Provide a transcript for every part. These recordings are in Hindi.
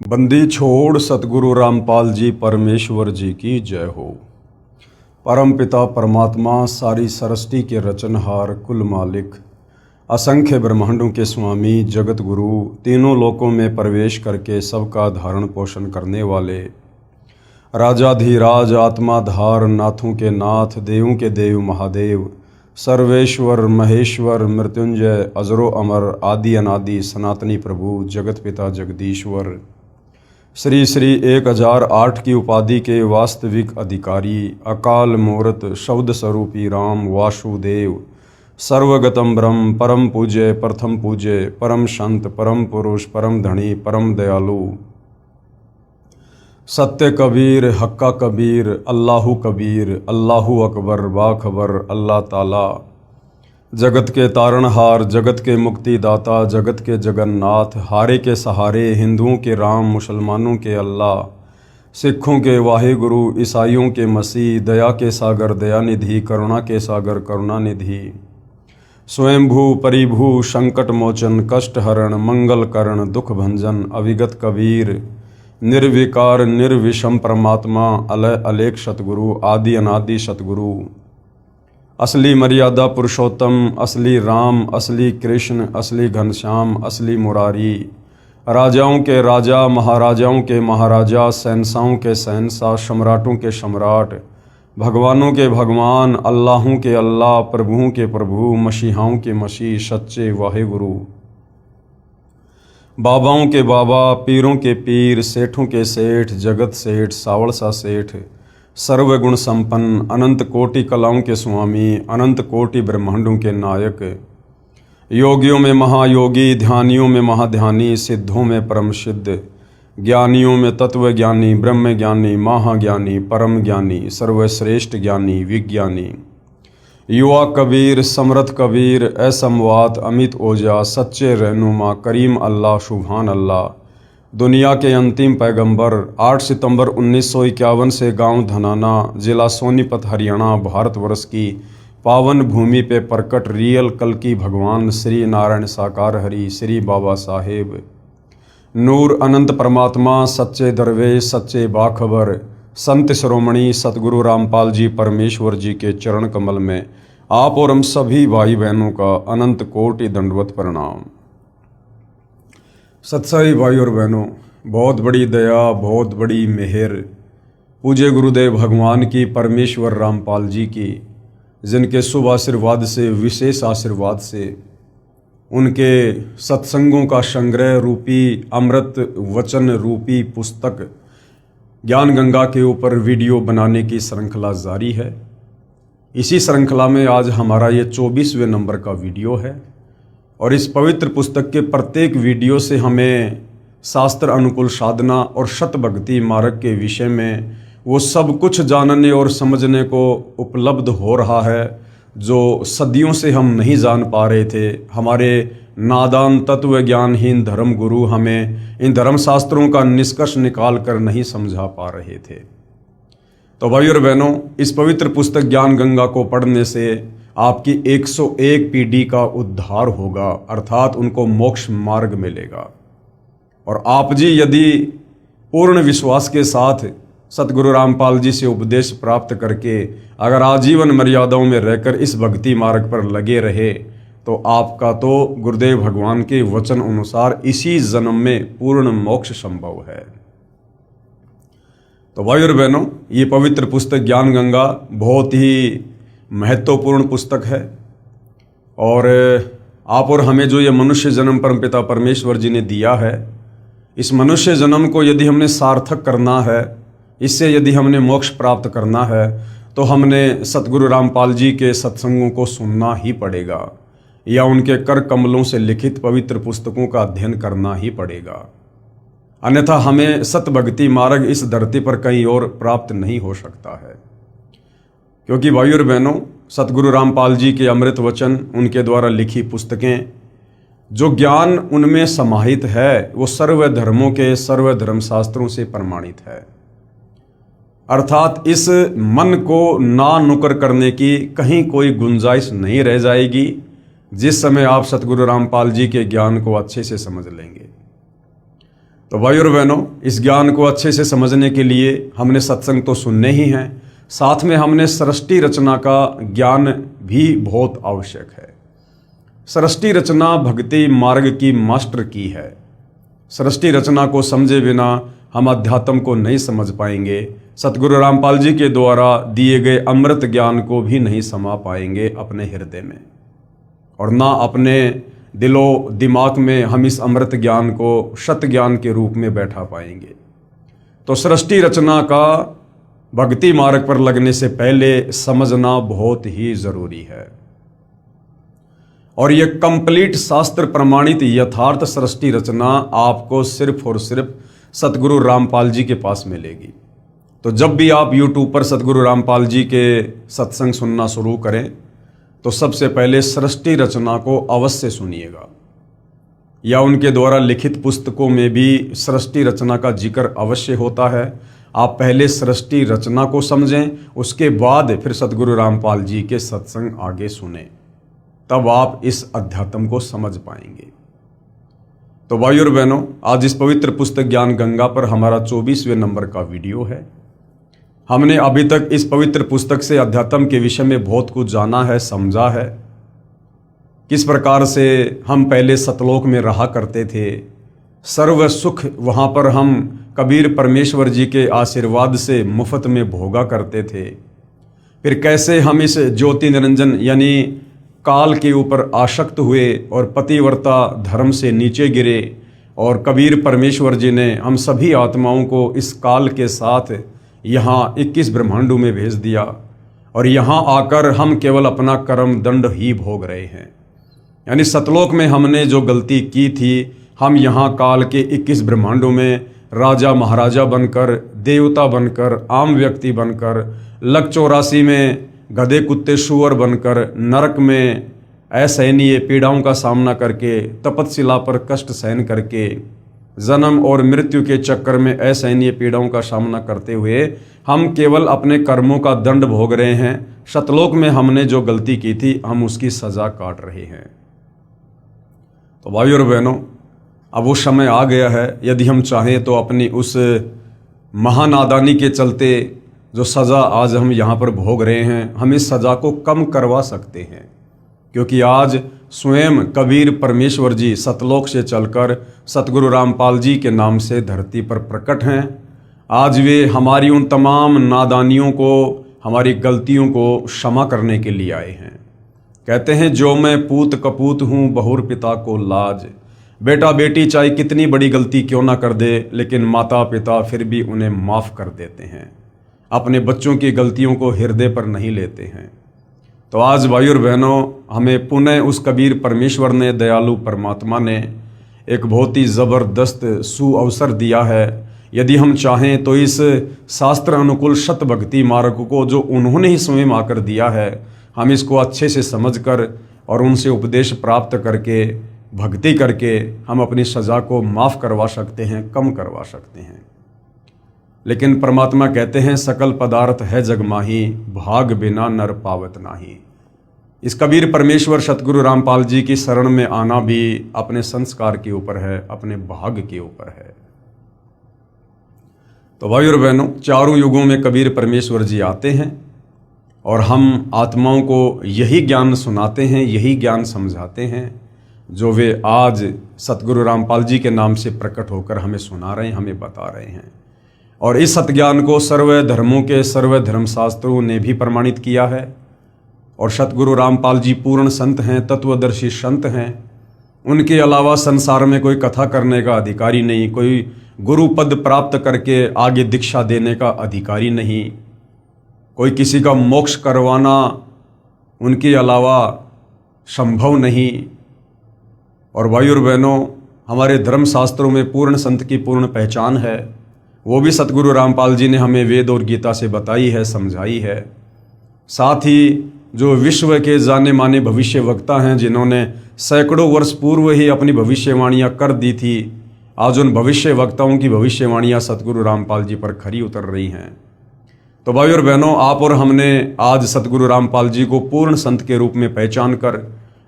बंदी छोड़ सतगुरु रामपाल जी परमेश्वर जी की जय हो। परम पिता परमात्मा सारी सृष्टि के रचनहार कुल मालिक असंख्य ब्रह्मांडों के स्वामी जगत गुरु तीनों लोकों में प्रवेश करके सबका धारण पोषण करने वाले राजाधिराज आत्माधार नाथों के नाथ देवों के देव महादेव सर्वेश्वर महेश्वर मृत्युंजय अजरो अमर आदि अनादि सनातनी प्रभु जगत पिता जगदीश्वर श्री श्री 1008 की उपाधि के वास्तविक अधिकारी अकाल मूर्त शब्द स्वरूपी राम वासुदेव सर्वगतम ब्रह्म परम पूज्य प्रथम पूज्य परम संत परम पुरुष परम धनी परम दयालु सत्य कबीर हक्का कबीर अल्लाहु अकबर बाखबर अल्लाह ताला जगत के तारणहार जगत के मुक्तिदाता जगत के जगन्नाथ हारे के सहारे हिंदुओं के राम मुसलमानों के अल्लाह सिखों के वाहिगुरु ईसाइयों के मसीह दया के सागर दयानिधि करुणा के सागर करुणानिधि स्वयंभू परिभू संकट मोचन कष्ट हरण मंगल करण दुख भंजन अविगत कबीर निर्विकार निर्विषम परमात्मा अलय अलेख सतगुरु आदि अनादि सतगुरु असली मर्यादा पुरुषोत्तम असली राम असली कृष्ण असली घनश्याम असली मुरारी राजाओं के राजा महाराजाओं के महाराजा शहंशाहों के शहंशाह सम्राटों के सम्राट भगवानों के भगवान अल्लाहों के अल्लाह प्रभुओं के प्रभु मसीहाओं के मसीह सच्चे वाहिगुरु बाबाओं के बाबा पीरों के पीर सेठों के सेठ जगत सेठ सावड़सा सेठ सर्वगुण संपन्न अनंत कोटि कलाओं के स्वामी अनंत कोटि ब्रह्मांडों के नायक योगियों में महायोगी ध्यानियों में महाध्यानी सिद्धों में परम सिद्ध ज्ञानियों में तत्व ज्ञानी ब्रह्म ज्ञानी महाज्ञानी परम ज्ञानी सर्वश्रेष्ठ ज्ञानी विज्ञानी युवा कबीर समर्थ कबीर असमवात अमित ओजा सच्चे रहनुमा करीम अल्लाह सुभान अल्लाह दुनिया के अंतिम पैगंबर 8 सितंबर 1951 से गांव धनाना जिला सोनीपत हरियाणा भारतवर्ष की पावन भूमि पे प्रकट रियल कल की भगवान श्री नारायण साकार हरि श्री बाबा साहेब नूर अनंत परमात्मा सच्चे दरवेश सच्चे बाखबर संत शिरोमणि सतगुरु रामपाल जी परमेश्वर जी के चरण कमल में आप और हम सभी भाई बहनों का अनंत कोटि दंडवत प्रणाम। सत्साई भाई और बहनों, बहुत बड़ी दया बहुत बड़ी मेहर पूज्य गुरुदेव भगवान की परमेश्वर रामपाल जी की जिनके शुभ आशीर्वाद से विशेष आशीर्वाद से उनके सत्संगों का संग्रह रूपी अमृत वचन रूपी पुस्तक ज्ञान गंगा के ऊपर वीडियो बनाने की श्रृंखला जारी है। इसी श्रृंखला में आज हमारा ये 24वें नंबर का वीडियो है और इस पवित्र पुस्तक के प्रत्येक वीडियो से हमें शास्त्र अनुकूल साधना और शत भक्ति मार्ग के विषय में वो सब कुछ जानने और समझने को उपलब्ध हो रहा है जो सदियों से हम नहीं जान पा रहे थे। हमारे नादान तत्व ज्ञानहीन धर्म गुरु हमें इन धर्म शास्त्रों का निष्कर्ष निकाल कर नहीं समझा पा रहे थे। तो भाई और बहनों, इस पवित्र पुस्तक ज्ञान गंगा को पढ़ने से आपकी 101 पीढ़ी का उद्धार होगा, अर्थात उनको मोक्ष मार्ग मिलेगा। और आप जी यदि पूर्ण विश्वास के साथ सतगुरु रामपाल जी से उपदेश प्राप्त करके अगर आजीवन मर्यादाओं में रहकर इस भक्ति मार्ग पर लगे रहे तो आपका तो गुरुदेव भगवान के वचन अनुसार इसी जन्म में पूर्ण मोक्ष संभव है। तो भाई और बहनों, ये पवित्र पुस्तक ज्ञान गंगा बहुत ही महत्वपूर्ण पुस्तक है और आप और हमें जो ये मनुष्य जन्म परमपिता परमेश्वर जी ने दिया है, इस मनुष्य जन्म को यदि हमने सार्थक करना है, इससे यदि हमने मोक्ष प्राप्त करना है तो हमने सतगुरु रामपाल जी के सत्संगों को सुनना ही पड़ेगा या उनके कर कमलों से लिखित पवित्र पुस्तकों का अध्ययन करना ही पड़ेगा। अन्यथा हमें सत भक्ति मार्ग इस धरती पर कहीं और प्राप्त नहीं हो सकता है। क्योंकि भाई और बहनों, सतगुरु रामपाल जी के अमृत वचन उनके द्वारा लिखी पुस्तकें जो ज्ञान उनमें समाहित है वो सर्व धर्मों के सर्व धर्म शास्त्रों से प्रमाणित है। अर्थात इस मन को ना नुकर करने की कहीं कोई गुंजाइश नहीं रह जाएगी जिस समय आप सतगुरु रामपाल जी के ज्ञान को अच्छे से समझ लेंगे। तो भाइयों और बहनों, इस ज्ञान को अच्छे से समझने के लिए हमने सत्संग तो सुनने ही हैं, साथ में हमने सृष्टि रचना का ज्ञान भी बहुत आवश्यक है। सृष्टि रचना भक्ति मार्ग की मास्टर की है। सृष्टि रचना को समझे बिना हम अध्यात्म को नहीं समझ पाएंगे, सतगुरु रामपाल जी के द्वारा दिए गए अमृत ज्ञान को भी नहीं समा पाएंगे अपने हृदय में, और ना अपने दिलो दिमाग में हम इस अमृत ज्ञान को शत ज्ञान के रूप में बैठा पाएंगे। तो सृष्टि रचना का भक्ति मार्ग पर लगने से पहले समझना बहुत ही जरूरी है, और यह कंप्लीट शास्त्र प्रमाणित यथार्थ सृष्टि रचना आपको सिर्फ और सिर्फ सतगुरु रामपाल जी के पास मिलेगी। तो जब भी आप YouTube पर सतगुरु रामपाल जी के सत्संग सुनना शुरू करें तो सबसे पहले सृष्टि रचना को अवश्य सुनिएगा, या उनके द्वारा लिखित पुस्तकों में भी सृष्टि रचना का जिक्र अवश्य होता है। आप पहले सृष्टि रचना को समझें, उसके बाद फिर सतगुरु रामपाल जी के सत्संग आगे सुने, तब आप इस अध्यात्म को समझ पाएंगे। तो भाइयों और बहनों, आज इस पवित्र पुस्तक ज्ञान गंगा पर हमारा 24वें नंबर का वीडियो है। हमने अभी तक इस पवित्र पुस्तक से अध्यात्म के विषय में बहुत कुछ जाना है, समझा है। किस प्रकार से हम पहले सतलोक में रहा करते थे, सर्व सुख वहाँ पर हम कबीर परमेश्वर जी के आशीर्वाद से मुफ्त में भोगा करते थे। फिर कैसे हम इस ज्योति निरंजन यानी काल के ऊपर आसक्त हुए और पतिव्रता धर्म से नीचे गिरे, और कबीर परमेश्वर जी ने हम सभी आत्माओं को इस काल के साथ यहाँ 21 ब्रह्मांडों में भेज दिया, और यहाँ आकर हम केवल अपना कर्म दंड ही भोग रहे हैं। यानी सतलोक में हमने जो गलती की थी, हम यहाँ काल के 21 ब्रह्मांडों में राजा महाराजा बनकर, देवता बनकर, आम व्यक्ति बनकर, लक 84 में गधे कुत्ते शुअर बनकर, नरक में असहनीय पीड़ाओं का सामना करके, तपतशिला पर कष्ट सहन करके, जन्म और मृत्यु के चक्कर में असहनीय पीड़ाओं का सामना करते हुए हम केवल अपने कर्मों का दंड भोग रहे हैं। सतलोक में हमने जो गलती की थी, हम उसकी सजा काट रहे हैं। तो भाइयों और बहनों, अब वो समय आ गया है, यदि हम चाहें तो अपनी उस महानादानी के चलते जो सज़ा आज हम यहाँ पर भोग रहे हैं, हम इस सज़ा को कम करवा सकते हैं, क्योंकि आज स्वयं कबीर परमेश्वर जी सतलोक से चलकर सतगुरु रामपाल जी के नाम से धरती पर प्रकट हैं। आज वे हमारी उन तमाम नादानियों को, हमारी गलतियों को क्षमा करने के लिए आए हैं। कहते हैं, जो मैं पूत कपूत हूँ बहुर पिता को लाज। बेटा बेटी चाहे कितनी बड़ी गलती क्यों ना कर दे, लेकिन माता पिता फिर भी उन्हें माफ़ कर देते हैं, अपने बच्चों की गलतियों को हृदय पर नहीं लेते हैं। तो आज भाइयों और बहनों, हमें पुनः उस कबीर परमेश्वर ने, दयालु परमात्मा ने एक बहुत ही ज़बरदस्त सुअवसर दिया है। यदि हम चाहें तो इस शास्त्र अनुकूल शत भक्ति मार्ग को जो उन्होंने ही स्वयं आकर दिया है, हम इसको अच्छे से समझकर और उनसे उपदेश प्राप्त करके, भक्ति करके हम अपनी सज़ा को माफ़ करवा सकते हैं, कम करवा सकते हैं। लेकिन परमात्मा कहते हैं, सकल पदार्थ है जग माही, भाग बिना नर पावत नाही। इस कबीर परमेश्वर सतगुरु रामपाल जी की शरण में आना भी अपने संस्कार के ऊपर है, अपने भाग के ऊपर है। तो भाइयों और बहनों, चारों युगों में कबीर परमेश्वर जी आते हैं और हम आत्माओं को यही ज्ञान सुनाते हैं, यही ज्ञान समझाते हैं जो वे आज सतगुरु रामपाल जी के नाम से प्रकट होकर हमें सुना रहे हैं, हमें बता रहे हैं। और इस सतज्ञान को सर्व धर्मों के सर्व धर्मशास्त्रों ने भी प्रमाणित किया है। और सतगुरु रामपाल जी पूर्ण संत हैं, तत्वदर्शी संत हैं। उनके अलावा संसार में कोई कथा करने का अधिकारी नहीं, कोई गुरु पद प्राप्त करके आगे दीक्षा देने का अधिकारी नहीं, कोई किसी का मोक्ष करवाना उनके अलावा संभव नहीं। और भाइयों और बहनों, हमारे धर्मशास्त्रों में पूर्ण संत की पूर्ण पहचान है, वो भी सतगुरु रामपाल जी ने हमें वेद और गीता से बताई है, समझाई है। साथ ही जो विश्व के जाने माने भविष्य वक्ता हैं, जिन्होंने सैकड़ों वर्ष पूर्व ही अपनी भविष्यवाणियाँ कर दी थी, आज उन भविष्य वक्ताओं की भविष्यवाणियाँ सतगुरु रामपाल जी पर खरी उतर रही हैं। तो भाइयों और बहनों, आप और हमने आज सतगुरु रामपाल जी को पूर्ण संत के रूप में पहचान कर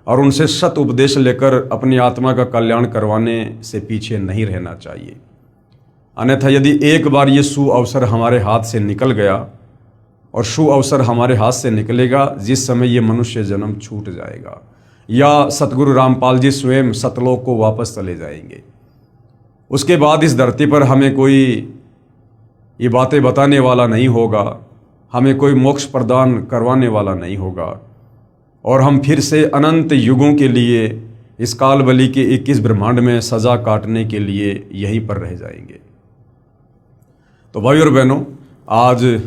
और उनसे सत उपदेश लेकर अपनी आत्मा का कल्याण करवाने से पीछे नहीं रहना चाहिए। अन्यथा यदि एक बार ये सु अवसर हमारे हाथ से निकल गया, और सु अवसर हमारे हाथ से निकलेगा जिस समय ये मनुष्य जन्म छूट जाएगा, या सतगुरु रामपाल जी स्वयं सतलोक को वापस चले जाएंगे। उसके बाद इस धरती पर हमें कोई ये बातें बताने वाला नहीं होगा, हमें कोई मोक्ष प्रदान करवाने वाला नहीं होगा, और हम फिर से अनंत युगों के लिए इस काल बलि के 21 ब्रह्मांड में सजा काटने के लिए यहीं पर रह जाएंगे। तो भाई और बहनों, आज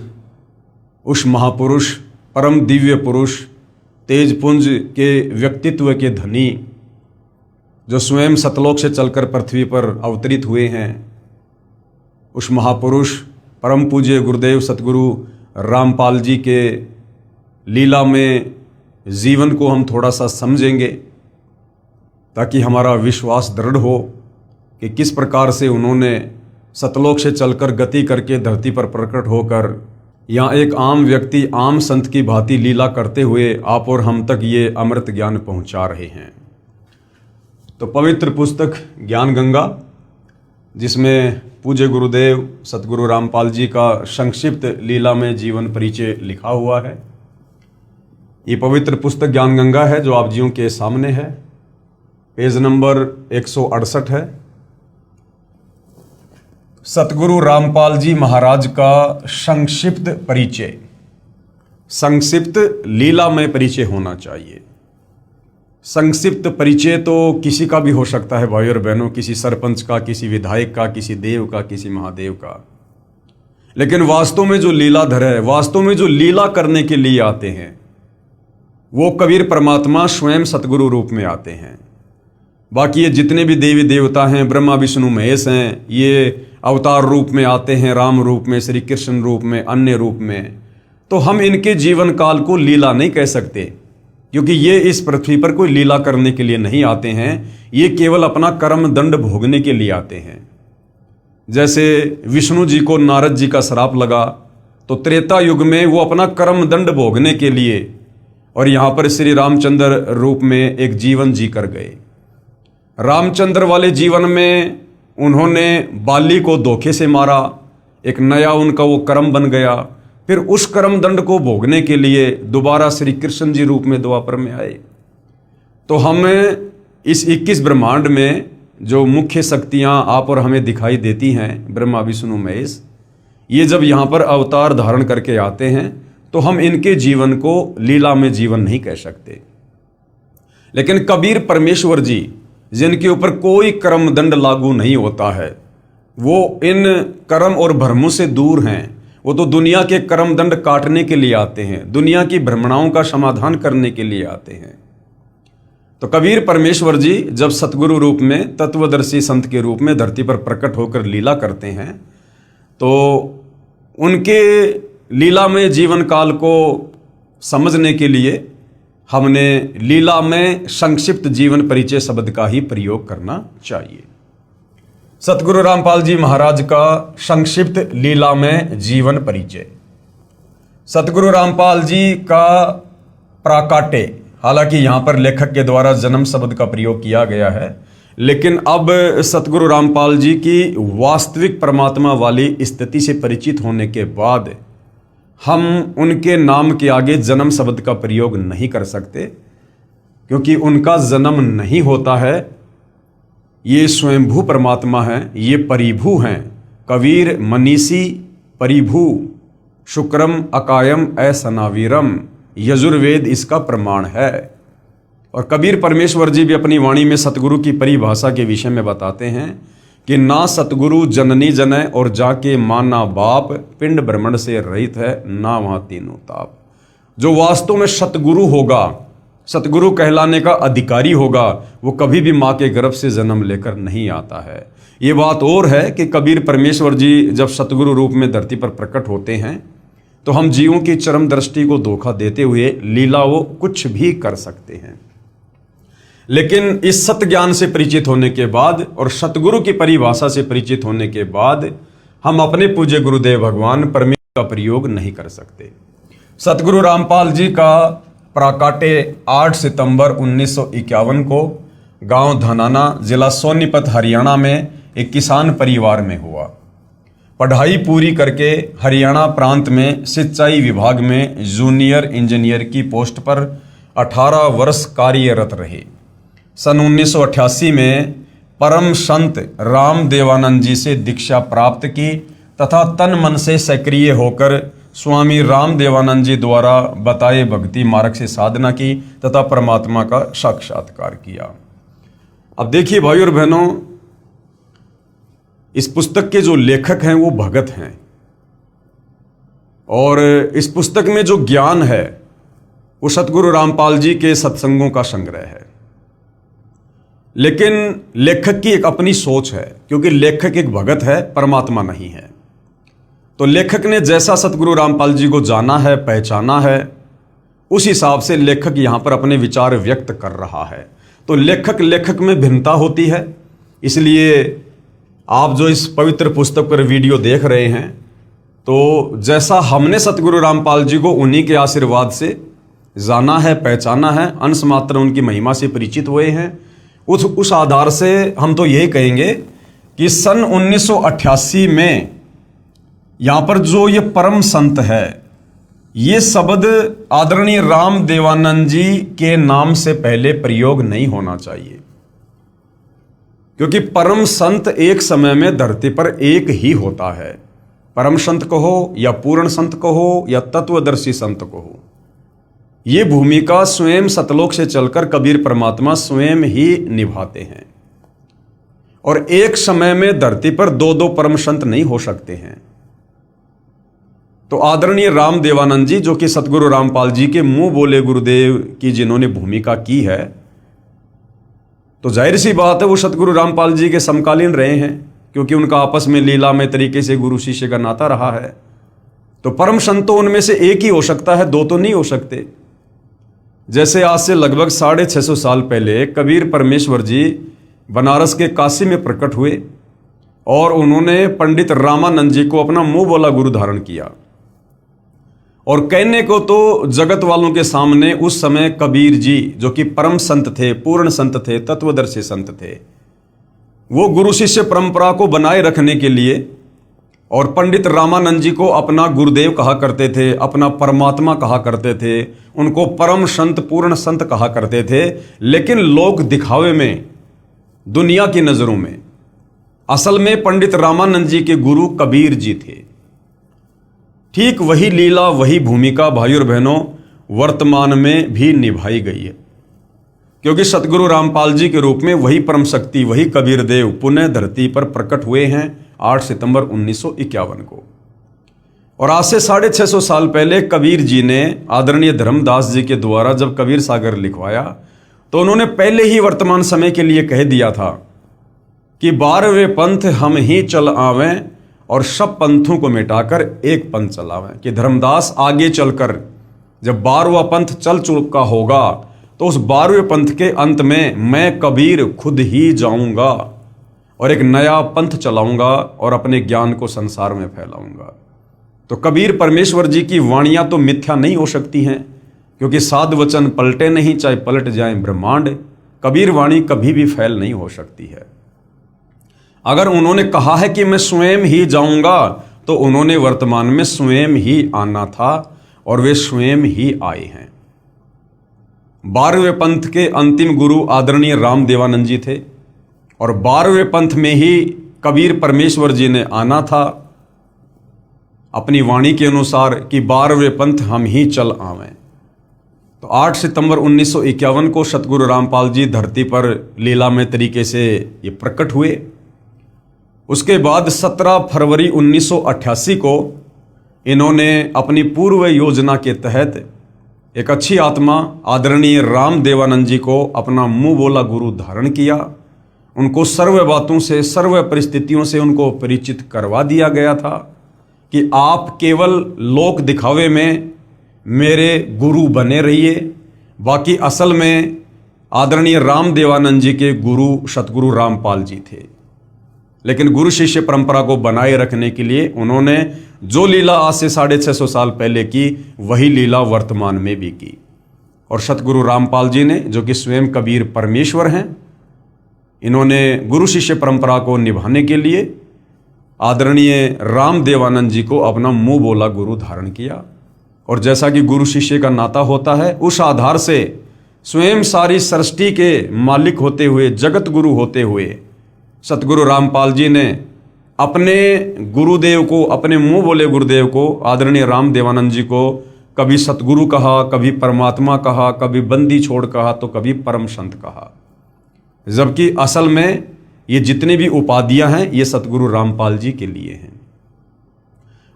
उस महापुरुष, परम दिव्य पुरुष, तेजपुंज के व्यक्तित्व के धनी, जो स्वयं सतलोक से चलकर पृथ्वी पर अवतरित हुए हैं, उस महापुरुष परम पूज्य गुरुदेव सतगुरु रामपाल जी के लीला में जीवन को हम थोड़ा सा समझेंगे, ताकि हमारा विश्वास दृढ़ हो कि किस प्रकार से उन्होंने सतलोक से चलकर गति करके धरती पर प्रकट होकर यहाँ एक आम व्यक्ति, आम संत की भांति लीला करते हुए आप और हम तक ये अमृत ज्ञान पहुँचा रहे हैं। तो पवित्र पुस्तक ज्ञान गंगा, जिसमें पूज्य गुरुदेव सतगुरु रामपाल जी का संक्षिप्त लीला में जीवन परिचय लिखा हुआ है, ये पवित्र पुस्तक ज्ञान गंगा है जो आप जियों के सामने है। पेज नंबर 168 है। सतगुरु रामपाल जी महाराज का संक्षिप्त परिचय, संक्षिप्त लीला में परिचय होना चाहिए। संक्षिप्त परिचय तो किसी का भी हो सकता है भाई और बहनों, किसी सरपंच का, किसी विधायक का, किसी देव का, किसी महादेव का, लेकिन वास्तव में जो लीलाधर है, वास्तव में जो लीला करने के लिए आते हैं, वो कबीर परमात्मा स्वयं सतगुरु रूप में आते हैं। बाकी ये जितने भी देवी देवता हैं, ब्रह्मा विष्णु महेश हैं, ये अवतार रूप में आते हैं, राम रूप में, श्री कृष्ण रूप में, अन्य रूप में। तो हम इनके जीवन काल को लीला नहीं कह सकते, क्योंकि ये इस पृथ्वी पर कोई लीला करने के लिए नहीं आते हैं, ये केवल अपना कर्म दंड भोगने के लिए आते हैं। जैसे विष्णु जी को नारद जी का श्राप लगा, तो त्रेता युग में वो अपना कर्म दंड भोगने के लिए और यहाँ पर श्री रामचंद्र रूप में एक जीवन जी कर गए। रामचंद्र वाले जीवन में उन्होंने बाली को धोखे से मारा, एक नया उनका वो कर्म बन गया। फिर उस कर्म दंड को भोगने के लिए दोबारा श्री कृष्ण जी रूप में द्वापर में आए। तो हमें इस 21 ब्रह्मांड में जो मुख्य शक्तियां आप और हमें दिखाई देती हैं, ब्रह्मा विष्णु महेश, ये जब यहाँ पर अवतार धारण करके आते हैं तो हम इनके जीवन को लीला में जीवन नहीं कह सकते। लेकिन कबीर परमेश्वर जी, जिनके ऊपर कोई कर्म दंड लागू नहीं होता है, वो इन कर्म और भ्रमों से दूर हैं। वो तो दुनिया के कर्म दंड काटने के लिए आते हैं, दुनिया की भ्रमणाओं का समाधान करने के लिए आते हैं। तो कबीर परमेश्वर जी जब सतगुरु रूप में, तत्वदर्शी संत के रूप में धरती पर प्रकट होकर लीला करते हैं, तो उनके लीला में जीवन काल को समझने के लिए हमने लीला में संक्षिप्त जीवन परिचय शब्द का ही प्रयोग करना चाहिए। सतगुरु रामपाल जी महाराज का संक्षिप्त लीला में जीवन परिचय। सतगुरु रामपाल जी का प्राकाटे, हालांकि यहाँ पर लेखक के द्वारा जन्म शब्द का प्रयोग किया गया है, लेकिन अब सतगुरु रामपाल जी की वास्तविक परमात्मा वाली स्थिति से परिचित होने के बाद हम उनके नाम के आगे जन्म शब्द का प्रयोग नहीं कर सकते, क्योंकि उनका जन्म नहीं होता है। ये स्वयंभू परमात्मा हैं, ये परिभू हैं। कबीर मनीषी परिभू, शुक्रम अकायम असनावीरम, यजुर्वेद इसका प्रमाण है। और कबीर परमेश्वर जी भी अपनी वाणी में सतगुरु की परिभाषा के विषय में बताते हैं कि ना सतगुरु जननी जनय और जाके माना बाप, पिंड ब्रह्मंड से रहित है ना वहाँ तीनों ताप। जो वास्तव में सतगुरु होगा, सतगुरु कहलाने का अधिकारी होगा, वो कभी भी माँ के गर्भ से जन्म लेकर नहीं आता है। ये बात और है कि कबीर परमेश्वर जी जब सतगुरु रूप में धरती पर प्रकट होते हैं तो हम जीवों की चरम दृष्टि को धोखा देते हुए लीला वो कुछ भी कर सकते हैं। लेकिन इस सत्य ज्ञान से परिचित होने के बाद और सतगुरु की परिभाषा से परिचित होने के बाद हम अपने पूज्य गुरुदेव भगवान परमेश्वर का प्रयोग नहीं कर सकते। सतगुरु रामपाल जी का प्राकाटे 8 सितंबर 1951 को गांव धनाना, जिला सोनीपत, हरियाणा में एक किसान परिवार में हुआ। पढ़ाई पूरी करके हरियाणा प्रांत में सिंचाई विभाग में जूनियर इंजीनियर की पोस्ट पर 18 वर्ष कार्यरत रहे। सन 1988 में परम संत राम देवानंद जी से दीक्षा प्राप्त की तथा तन मन से सक्रिय होकर स्वामी राम देवानंद जी द्वारा बताए भक्ति मार्ग से साधना की तथा परमात्मा का साक्षात्कार किया। अब देखिए भाई और बहनों, इस पुस्तक के जो लेखक हैं वो भगत हैं और इस पुस्तक में जो ज्ञान है वो सतगुरु रामपाल जी के सत्संगों का संग्रह है। लेकिन लेखक की एक अपनी सोच है, क्योंकि लेखक एक भगत है, परमात्मा नहीं है। तो लेखक ने जैसा सतगुरु रामपाल जी को जाना है, पहचाना है, उस हिसाब से लेखक यहां पर अपने विचार व्यक्त कर रहा है। तो लेखक में भिन्नता होती है। इसलिए आप जो इस पवित्र पुस्तक पर वीडियो देख रहे हैं, तो जैसा हमने सतगुरु रामपाल जी को उन्हीं के आशीर्वाद से जाना है, पहचाना है, अंश मात्र उनकी महिमा से परिचित हुए हैं, उस आधार से हम तो यही कहेंगे कि सन 1988 में यहाँ पर जो ये परम संत है, ये शब्द आदरणीय राम देवानंद जी के नाम से पहले प्रयोग नहीं होना चाहिए, क्योंकि परम संत एक समय में धरती पर एक ही होता है। परम संत कहो या पूर्ण संत कहो या तत्वदर्शी संत कहो, ये भूमिका स्वयं सतलोक से चलकर कबीर परमात्मा स्वयं ही निभाते हैं। और एक समय में धरती पर दो परम संत नहीं हो सकते हैं। तो आदरणीय राम देवानंद जी, जो कि सतगुरु रामपाल जी के मुंह बोले गुरुदेव की जिन्होंने भूमिका की है, तो जाहिर सी बात है वो सतगुरु रामपाल जी के समकालीन रहे हैं, क्योंकि उनका आपस में लीलामय तरीके से गुरु शिष्य का नाता रहा है। तो परम संत तो उनमें से एक ही हो सकता है, दो तो नहीं हो सकते। जैसे आज से लगभग 650 साल पहले कबीर परमेश्वर जी बनारस के काशी में प्रकट हुए और उन्होंने पंडित रामानंद जी को अपना मुंह बोला गुरु धारण किया। और कहने को तो जगत वालों के सामने उस समय कबीर जी, जो कि परम संत थे, पूर्ण संत थे, तत्वदर्शी संत थे, वो गुरु शिष्य परंपरा को बनाए रखने के लिए और पंडित रामानंद जी को अपना गुरुदेव कहा करते थे, अपना परमात्मा कहा करते थे, उनको परम संत, पूर्ण संत कहा करते थे। लेकिन लोग दिखावे में, दुनिया की नजरों में, असल में पंडित रामानंद जी के गुरु कबीर जी थे। ठीक वही लीला, वही भूमिका भाई और बहनों वर्तमान में भी निभाई गई है, क्योंकि सतगुरु रामपाल जी के रूप में वही परम शक्ति, वही कबीर देव पुनः धरती पर प्रकट हुए हैं 8 सितंबर 1951 को। और आज से 650 साल पहले कबीर जी ने आदरणीय धर्मदास जी के द्वारा जब कबीर सागर लिखवाया, तो उन्होंने पहले ही वर्तमान समय के लिए कह दिया था कि 12वें पंथ हम ही चल आवें और सब पंथों को मिटाकर एक पंथ चलावें। कि धर्मदास आगे चलकर जब 12वां पंथ चल चुका होगा, तो उस 12वें पंथ के अंत में मैं कबीर खुद ही जाऊंगा और एक नया पंथ चलाऊंगा और अपने ज्ञान को संसार में फैलाऊंगा। तो कबीर परमेश्वर जी की वाणियां तो मिथ्या नहीं हो सकती हैं, क्योंकि साध वचन पलटे नहीं, चाहे पलट जाए ब्रह्मांड। कबीर वाणी कभी भी फैल नहीं हो सकती है। अगर उन्होंने कहा है कि मैं स्वयं ही जाऊंगा, तो उन्होंने वर्तमान में स्वयं ही आना था और वे स्वयं ही आए हैं। 12वें पंथ के अंतिम गुरु आदरणीय राम देवानंद जी थे और 12वें पंथ में ही कबीर परमेश्वर जी ने आना था अपनी वाणी के अनुसार कि 12वें पंथ हम ही चल आवें। तो 8 सितंबर 1951 को सतगुरु रामपाल जी धरती पर लीलामय तरीके से ये प्रकट हुए। उसके बाद 17 फरवरी 1988 को इन्होंने अपनी पूर्व योजना के तहत एक अच्छी आत्मा आदरणीय राम देवानंद जी को अपना मुंह बोला गुरु धारण किया। उनको सर्व बातों से, सर्व परिस्थितियों से उनको परिचित करवा दिया गया था कि आप केवल लोक दिखावे में मेरे गुरु बने रहिए, बाकी असल में आदरणीय राम देवानंद जी के गुरु सतगुरु रामपाल जी थे। लेकिन गुरु शिष्य परंपरा को बनाए रखने के लिए उन्होंने जो लीला आज से 650 साल पहले की, वही लीला वर्तमान में भी की। और सतगुरु रामपाल जी ने, जो कि स्वयं कबीर परमेश्वर हैं, इन्होंने गुरु शिष्य परंपरा को निभाने के लिए आदरणीय राम देवानंद जी को अपना मुंह बोला गुरु धारण किया। और जैसा कि गुरु शिष्य का नाता होता है, उस आधार से स्वयं सारी सृष्टि के मालिक होते हुए, जगत गुरु होते हुए सतगुरु रामपाल जी ने अपने गुरुदेव को, अपने मुंह बोले गुरुदेव को, आदरणीय राम देवानंद जी को कभी सतगुरु कहा, कभी परमात्मा कहा, कभी बंदी छोड़ कहा, तो कभी परम संत कहा। जबकि असल में ये जितनी भी उपाधियां हैं ये सतगुरु रामपाल जी के लिए हैं।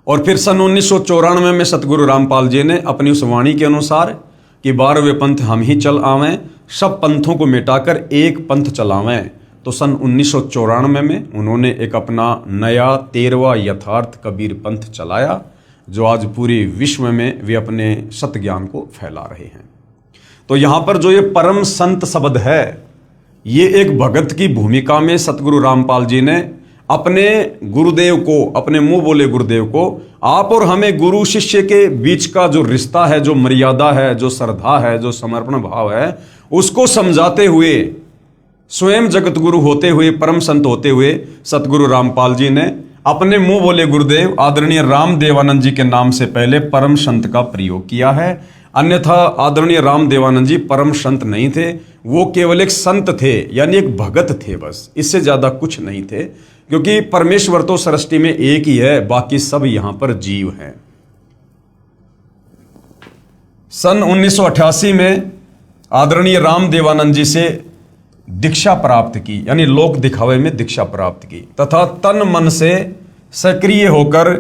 और फिर सन 1994 में सतगुरु रामपाल जी ने अपनी उस वाणी के अनुसार कि 12वें पंथ हम ही चल आवें, सब पंथों को मिटाकर एक पंथ चलावें, तो सन 1994 में उन्होंने एक अपना नया 13वां यथार्थ कबीर पंथ चलाया, जो आज पूरे विश्व में वे अपने सत ज्ञान को फैला रहे हैं। तो यहाँ पर जो ये परम संत शब्द है, ये एक भगत की भूमिका में सतगुरु रामपाल जी ने अपने गुरुदेव को, अपने मुंह बोले गुरुदेव को, आप और हमें गुरु शिष्य के बीच का जो रिश्ता है, जो मर्यादा है, जो श्रद्धा है, जो समर्पण भाव है, उसको समझाते हुए, स्वयं जगत गुरु होते हुए, परम संत होते हुए सतगुरु रामपाल जी ने अपने मुंह बोले गुरुदेव आदरणीय राम देवानंद जी के नाम से पहले परम संत का प्रयोग किया है। अन्यथा आदरणीय राम देवानंद जी परम संत नहीं थे, वो केवल एक संत थे, यानी एक भगत थे, बस इससे ज्यादा कुछ नहीं थे। क्योंकि परमेश्वर तो सृष्टि में एक ही है, बाकी सब यहां पर जीव हैं। सन 1988 में आदरणीय राम देवानंद जी से दीक्षा प्राप्त की, यानी लोक दिखावे में दीक्षा प्राप्त की, तथा तन मन से सक्रिय होकर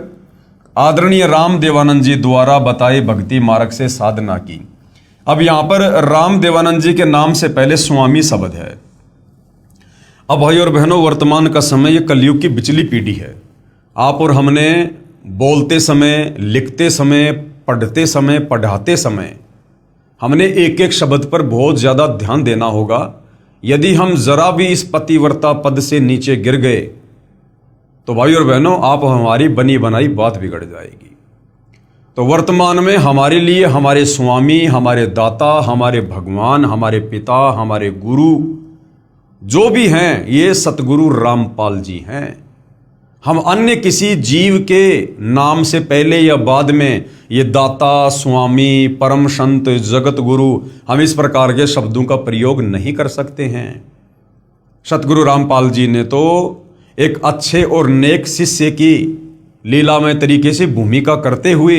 आदरणीय राम देवानंद जी द्वारा बताए भक्ति मार्ग से साधना की। अब यहां पर राम देवानंद जी के नाम से पहले स्वामी शब्द है। अब भाई और बहनों, वर्तमान का समय ये कलयुग की बिचली पीढ़ी है। आप और हमने बोलते समय, लिखते समय, पढ़ते समय, पढ़ाते समय हमने एक एक शब्द पर बहुत ज्यादा ध्यान देना होगा। यदि हम जरा भी इस पतिव्रता पद से नीचे गिर गए तो भाई और बहनों, आप हमारी बनी बनाई बात बिगड़ जाएगी। तो वर्तमान में हमारे लिए हमारे स्वामी, हमारे दाता, हमारे भगवान, हमारे पिता, हमारे गुरु जो भी हैं, ये सतगुरु रामपाल जी हैं। हम अन्य किसी जीव के नाम से पहले या बाद में ये दाता, स्वामी, परम संत, जगत गुरु, हम इस प्रकार के शब्दों का प्रयोग नहीं कर सकते हैं। सतगुरु रामपाल जी ने तो एक अच्छे और नेक शिष्य की लीलामय तरीके से भूमिका करते हुए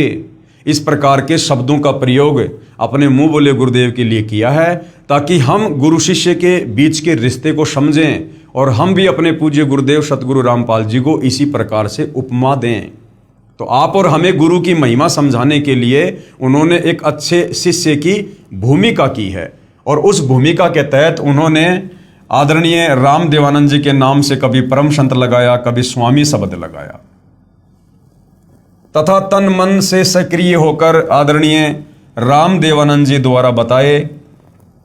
इस प्रकार के शब्दों का प्रयोग अपने मुंह बोले गुरुदेव के लिए किया है, ताकि हम गुरु शिष्य के बीच के रिश्ते को समझें और हम भी अपने पूज्य गुरुदेव सतगुरु रामपाल जी को इसी प्रकार से उपमा दें। तो आप और हमें गुरु की महिमा समझाने के लिए उन्होंने एक अच्छे शिष्य की भूमिका की है, और उस भूमिका के तहत उन्होंने आदरणीय राम देवानंद जी के नाम से कभी परम संत लगाया, कभी स्वामी शब्द लगाया, तथा तन मन से सक्रिय होकर आदरणीय राम देवानंद जी द्वारा बताए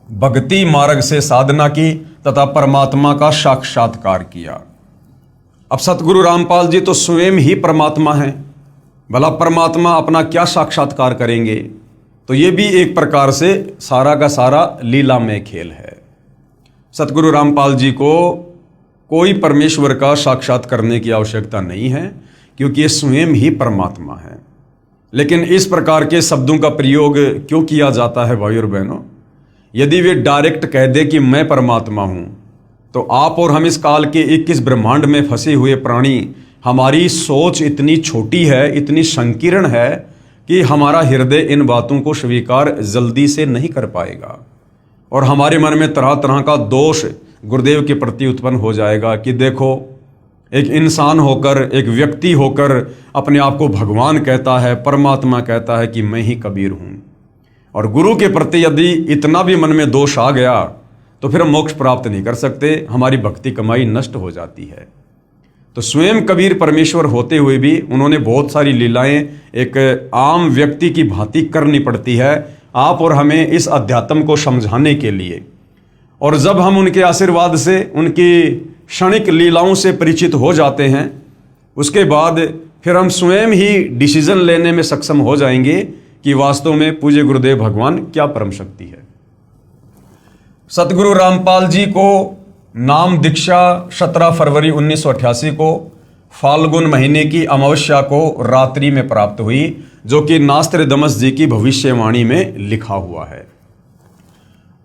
भक्ति मार्ग से साधना की तथा परमात्मा का साक्षात्कार किया। अब सतगुरु रामपाल जी तो स्वयं ही परमात्मा हैं, भला परमात्मा अपना क्या साक्षात्कार करेंगे? तो ये भी एक प्रकार से सारा का सारा लीलामय खेल है। सतगुरु रामपाल जी को कोई परमेश्वर का साक्षात करने की आवश्यकता नहीं है, क्योंकि ये स्वयं ही परमात्मा है। लेकिन इस प्रकार के शब्दों का प्रयोग क्यों किया जाता है भाई और बहनों? यदि वे डायरेक्ट कह दे कि मैं परमात्मा हूं, तो आप और हम इस काल के 21 ब्रह्मांड में फंसे हुए प्राणी, हमारी सोच इतनी छोटी है, इतनी संकीर्ण है कि हमारा हृदय इन बातों को स्वीकार जल्दी से नहीं कर पाएगा, और हमारे मन में तरह तरह का दोष गुरुदेव के प्रति उत्पन्न हो जाएगा कि देखो, एक इंसान होकर, एक व्यक्ति होकर अपने आप को भगवान कहता है, परमात्मा कहता है कि मैं ही कबीर हूं। और गुरु के प्रति यदि इतना भी मन में दोष आ गया तो फिर हम मोक्ष प्राप्त नहीं कर सकते, हमारी भक्ति कमाई नष्ट हो जाती है। तो स्वयं कबीर परमेश्वर होते हुए भी उन्होंने बहुत सारी लीलाएं एक आम व्यक्ति की भांति करनी पड़ती है आप और हमें इस अध्यात्म को समझाने के लिए। और जब हम उनके आशीर्वाद से, उनकी क्षणिक लीलाओं से परिचित हो जाते हैं, उसके बाद फिर हम स्वयं ही डिसीजन लेने में सक्षम हो जाएंगे कि वास्तव में पूज्य गुरुदेव भगवान क्या परम शक्ति है। सतगुरु रामपाल जी को नाम दीक्षा 17 फरवरी 1988 को फाल्गुन महीने की अमावस्या को रात्रि में प्राप्त हुई, जो कि नास्त्रदमस जी की भविष्यवाणी में लिखा हुआ है।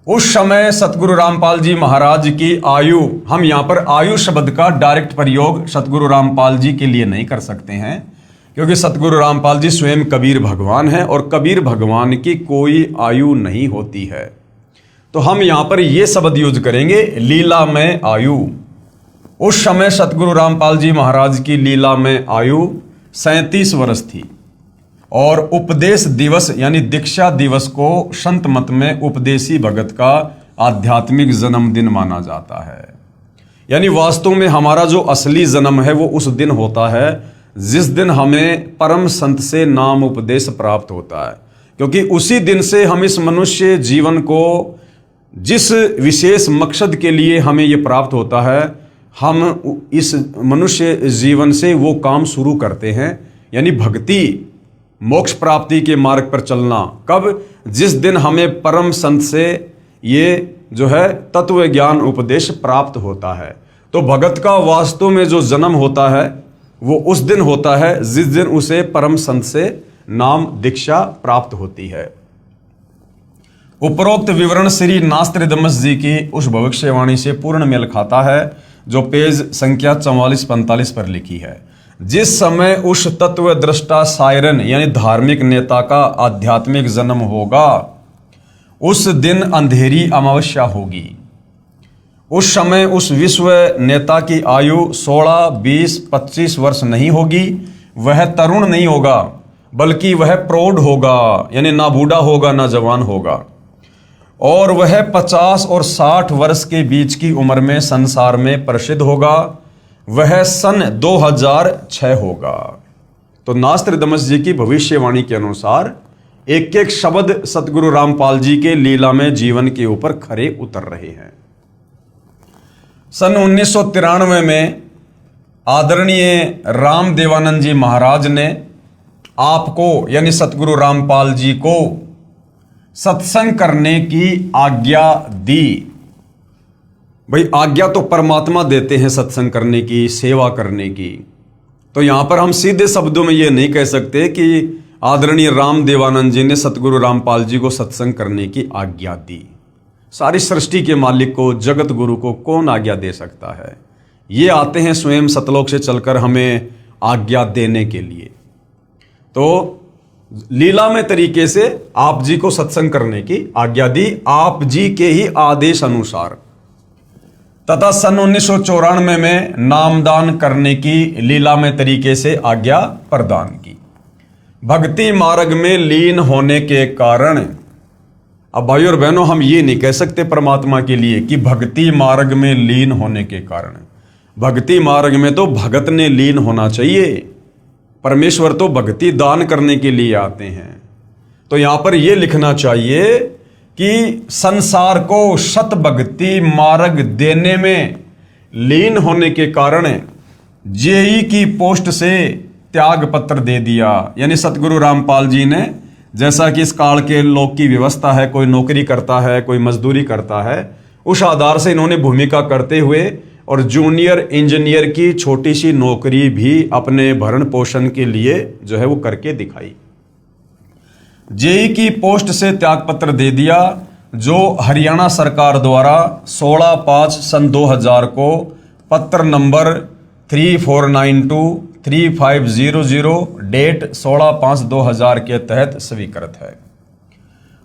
उस समय सतगुरु रामपाल जी महाराज की आयु, हम यहाँ पर आयु शब्द का डायरेक्ट प्रयोग सतगुरु रामपाल जी के लिए नहीं कर सकते हैं, क्योंकि सतगुरु रामपाल जी स्वयं कबीर भगवान हैं और कबीर भगवान की कोई आयु नहीं होती है। तो हम यहाँ पर ये शब्द यूज करेंगे, लीला में आयु। उस समय सतगुरु रामपाल जी महाराज की लीला में आयु 37 वर्ष थी और उपदेश दिवस यानी दीक्षा दिवस को संत मत में उपदेशी भगत का आध्यात्मिक जन्मदिन माना जाता है। यानी वास्तव में हमारा जो असली जन्म है वो उस दिन होता है जिस दिन हमें परम संत से नाम उपदेश प्राप्त होता है, क्योंकि उसी दिन से हम इस मनुष्य जीवन को, जिस विशेष मकसद के लिए हमें ये प्राप्त होता है, हम इस मनुष्य जीवन से वो काम शुरू करते हैं, यानी भक्ति, मोक्ष प्राप्ति के मार्ग पर चलना। कब? जिस दिन हमें परम संत से ये जो है तत्व ज्ञान उपदेश प्राप्त होता है। तो भगत का वास्तव में जो जन्म होता है वो उस दिन होता है जिस दिन उसे परम संत से नाम दीक्षा प्राप्त होती है। उपरोक्त विवरण श्री नास्त्रदमस जी की उस भविष्यवाणी से पूर्ण मेल खाता है जो पेज संख्या 44-45 पर लिखी है। जिस समय उस तत्व दृष्टा सायरन यानी धार्मिक नेता का आध्यात्मिक जन्म होगा, उस दिन अंधेरी अमावस्या होगी। उस समय उस विश्व नेता की आयु 16, 20, 25 वर्ष नहीं होगी। वह तरुण नहीं होगा, बल्कि वह प्रौढ़ होगा, यानी ना बूढ़ा होगा ना जवान होगा। और वह 50 और 60 वर्ष के बीच की उम्र में संसार में प्रसिद्ध होगा। वह सन 2006 होगा। तो नास्त्रदमस जी की भविष्यवाणी के अनुसार एक एक शब्द सतगुरु रामपाल जी के लीला में जीवन के ऊपर खरे उतर रहे हैं। सन 1993 में आदरणीय राम देवानंद जी महाराज ने आपको यानी सतगुरु रामपाल जी को सत्संग करने की आज्ञा दी। भाई आज्ञा तो परमात्मा देते हैं सत्संग करने की, सेवा करने की। तो यहां पर हम सीधे शब्दों में ये नहीं कह सकते कि आदरणीय राम देवानंद जी ने सतगुरु रामपाल जी को सत्संग करने की आज्ञा दी। सारी सृष्टि के मालिक को, जगत गुरु को कौन आज्ञा दे सकता है? ये आते हैं स्वयं सतलोक से चलकर हमें आज्ञा देने के लिए। तो लीलामय तरीके से आप जी को सत्संग करने की आज्ञा दी, आप जी के ही आदेश अनुसार। तथा सन 1994 में नामदान करने की लीलामय तरीके से आज्ञा प्रदान की। भक्ति मार्ग में लीन होने के कारण, अब भाई और बहनों हम ये नहीं कह सकते परमात्मा के लिए कि भक्ति मार्ग में लीन होने के कारण। भक्ति मार्ग में तो भगत ने लीन होना चाहिए। परमेश्वर तो भक्ति दान करने के लिए आते हैं। तो यहां पर यह लिखना चाहिए कि संसार को सत भक्ति मार्ग देने में लीन होने के कारण जेई की पोस्ट से त्याग पत्र दे दिया। यानी सतगुरु रामपाल जी ने, जैसा कि इस काल के लोग की व्यवस्था है, कोई नौकरी करता है, कोई मजदूरी करता है, उस आधार से इन्होंने भूमिका करते हुए और जूनियर इंजीनियर की छोटी सी नौकरी भी अपने भरण पोषण के लिए जो है वो करके दिखाई। जेई की पोस्ट से त्यागपत्र दे दिया, जो हरियाणा सरकार द्वारा 16/5 सन 2000 को पत्र नंबर 3492-3500 डेट 16/5/2000 के तहत स्वीकृत है।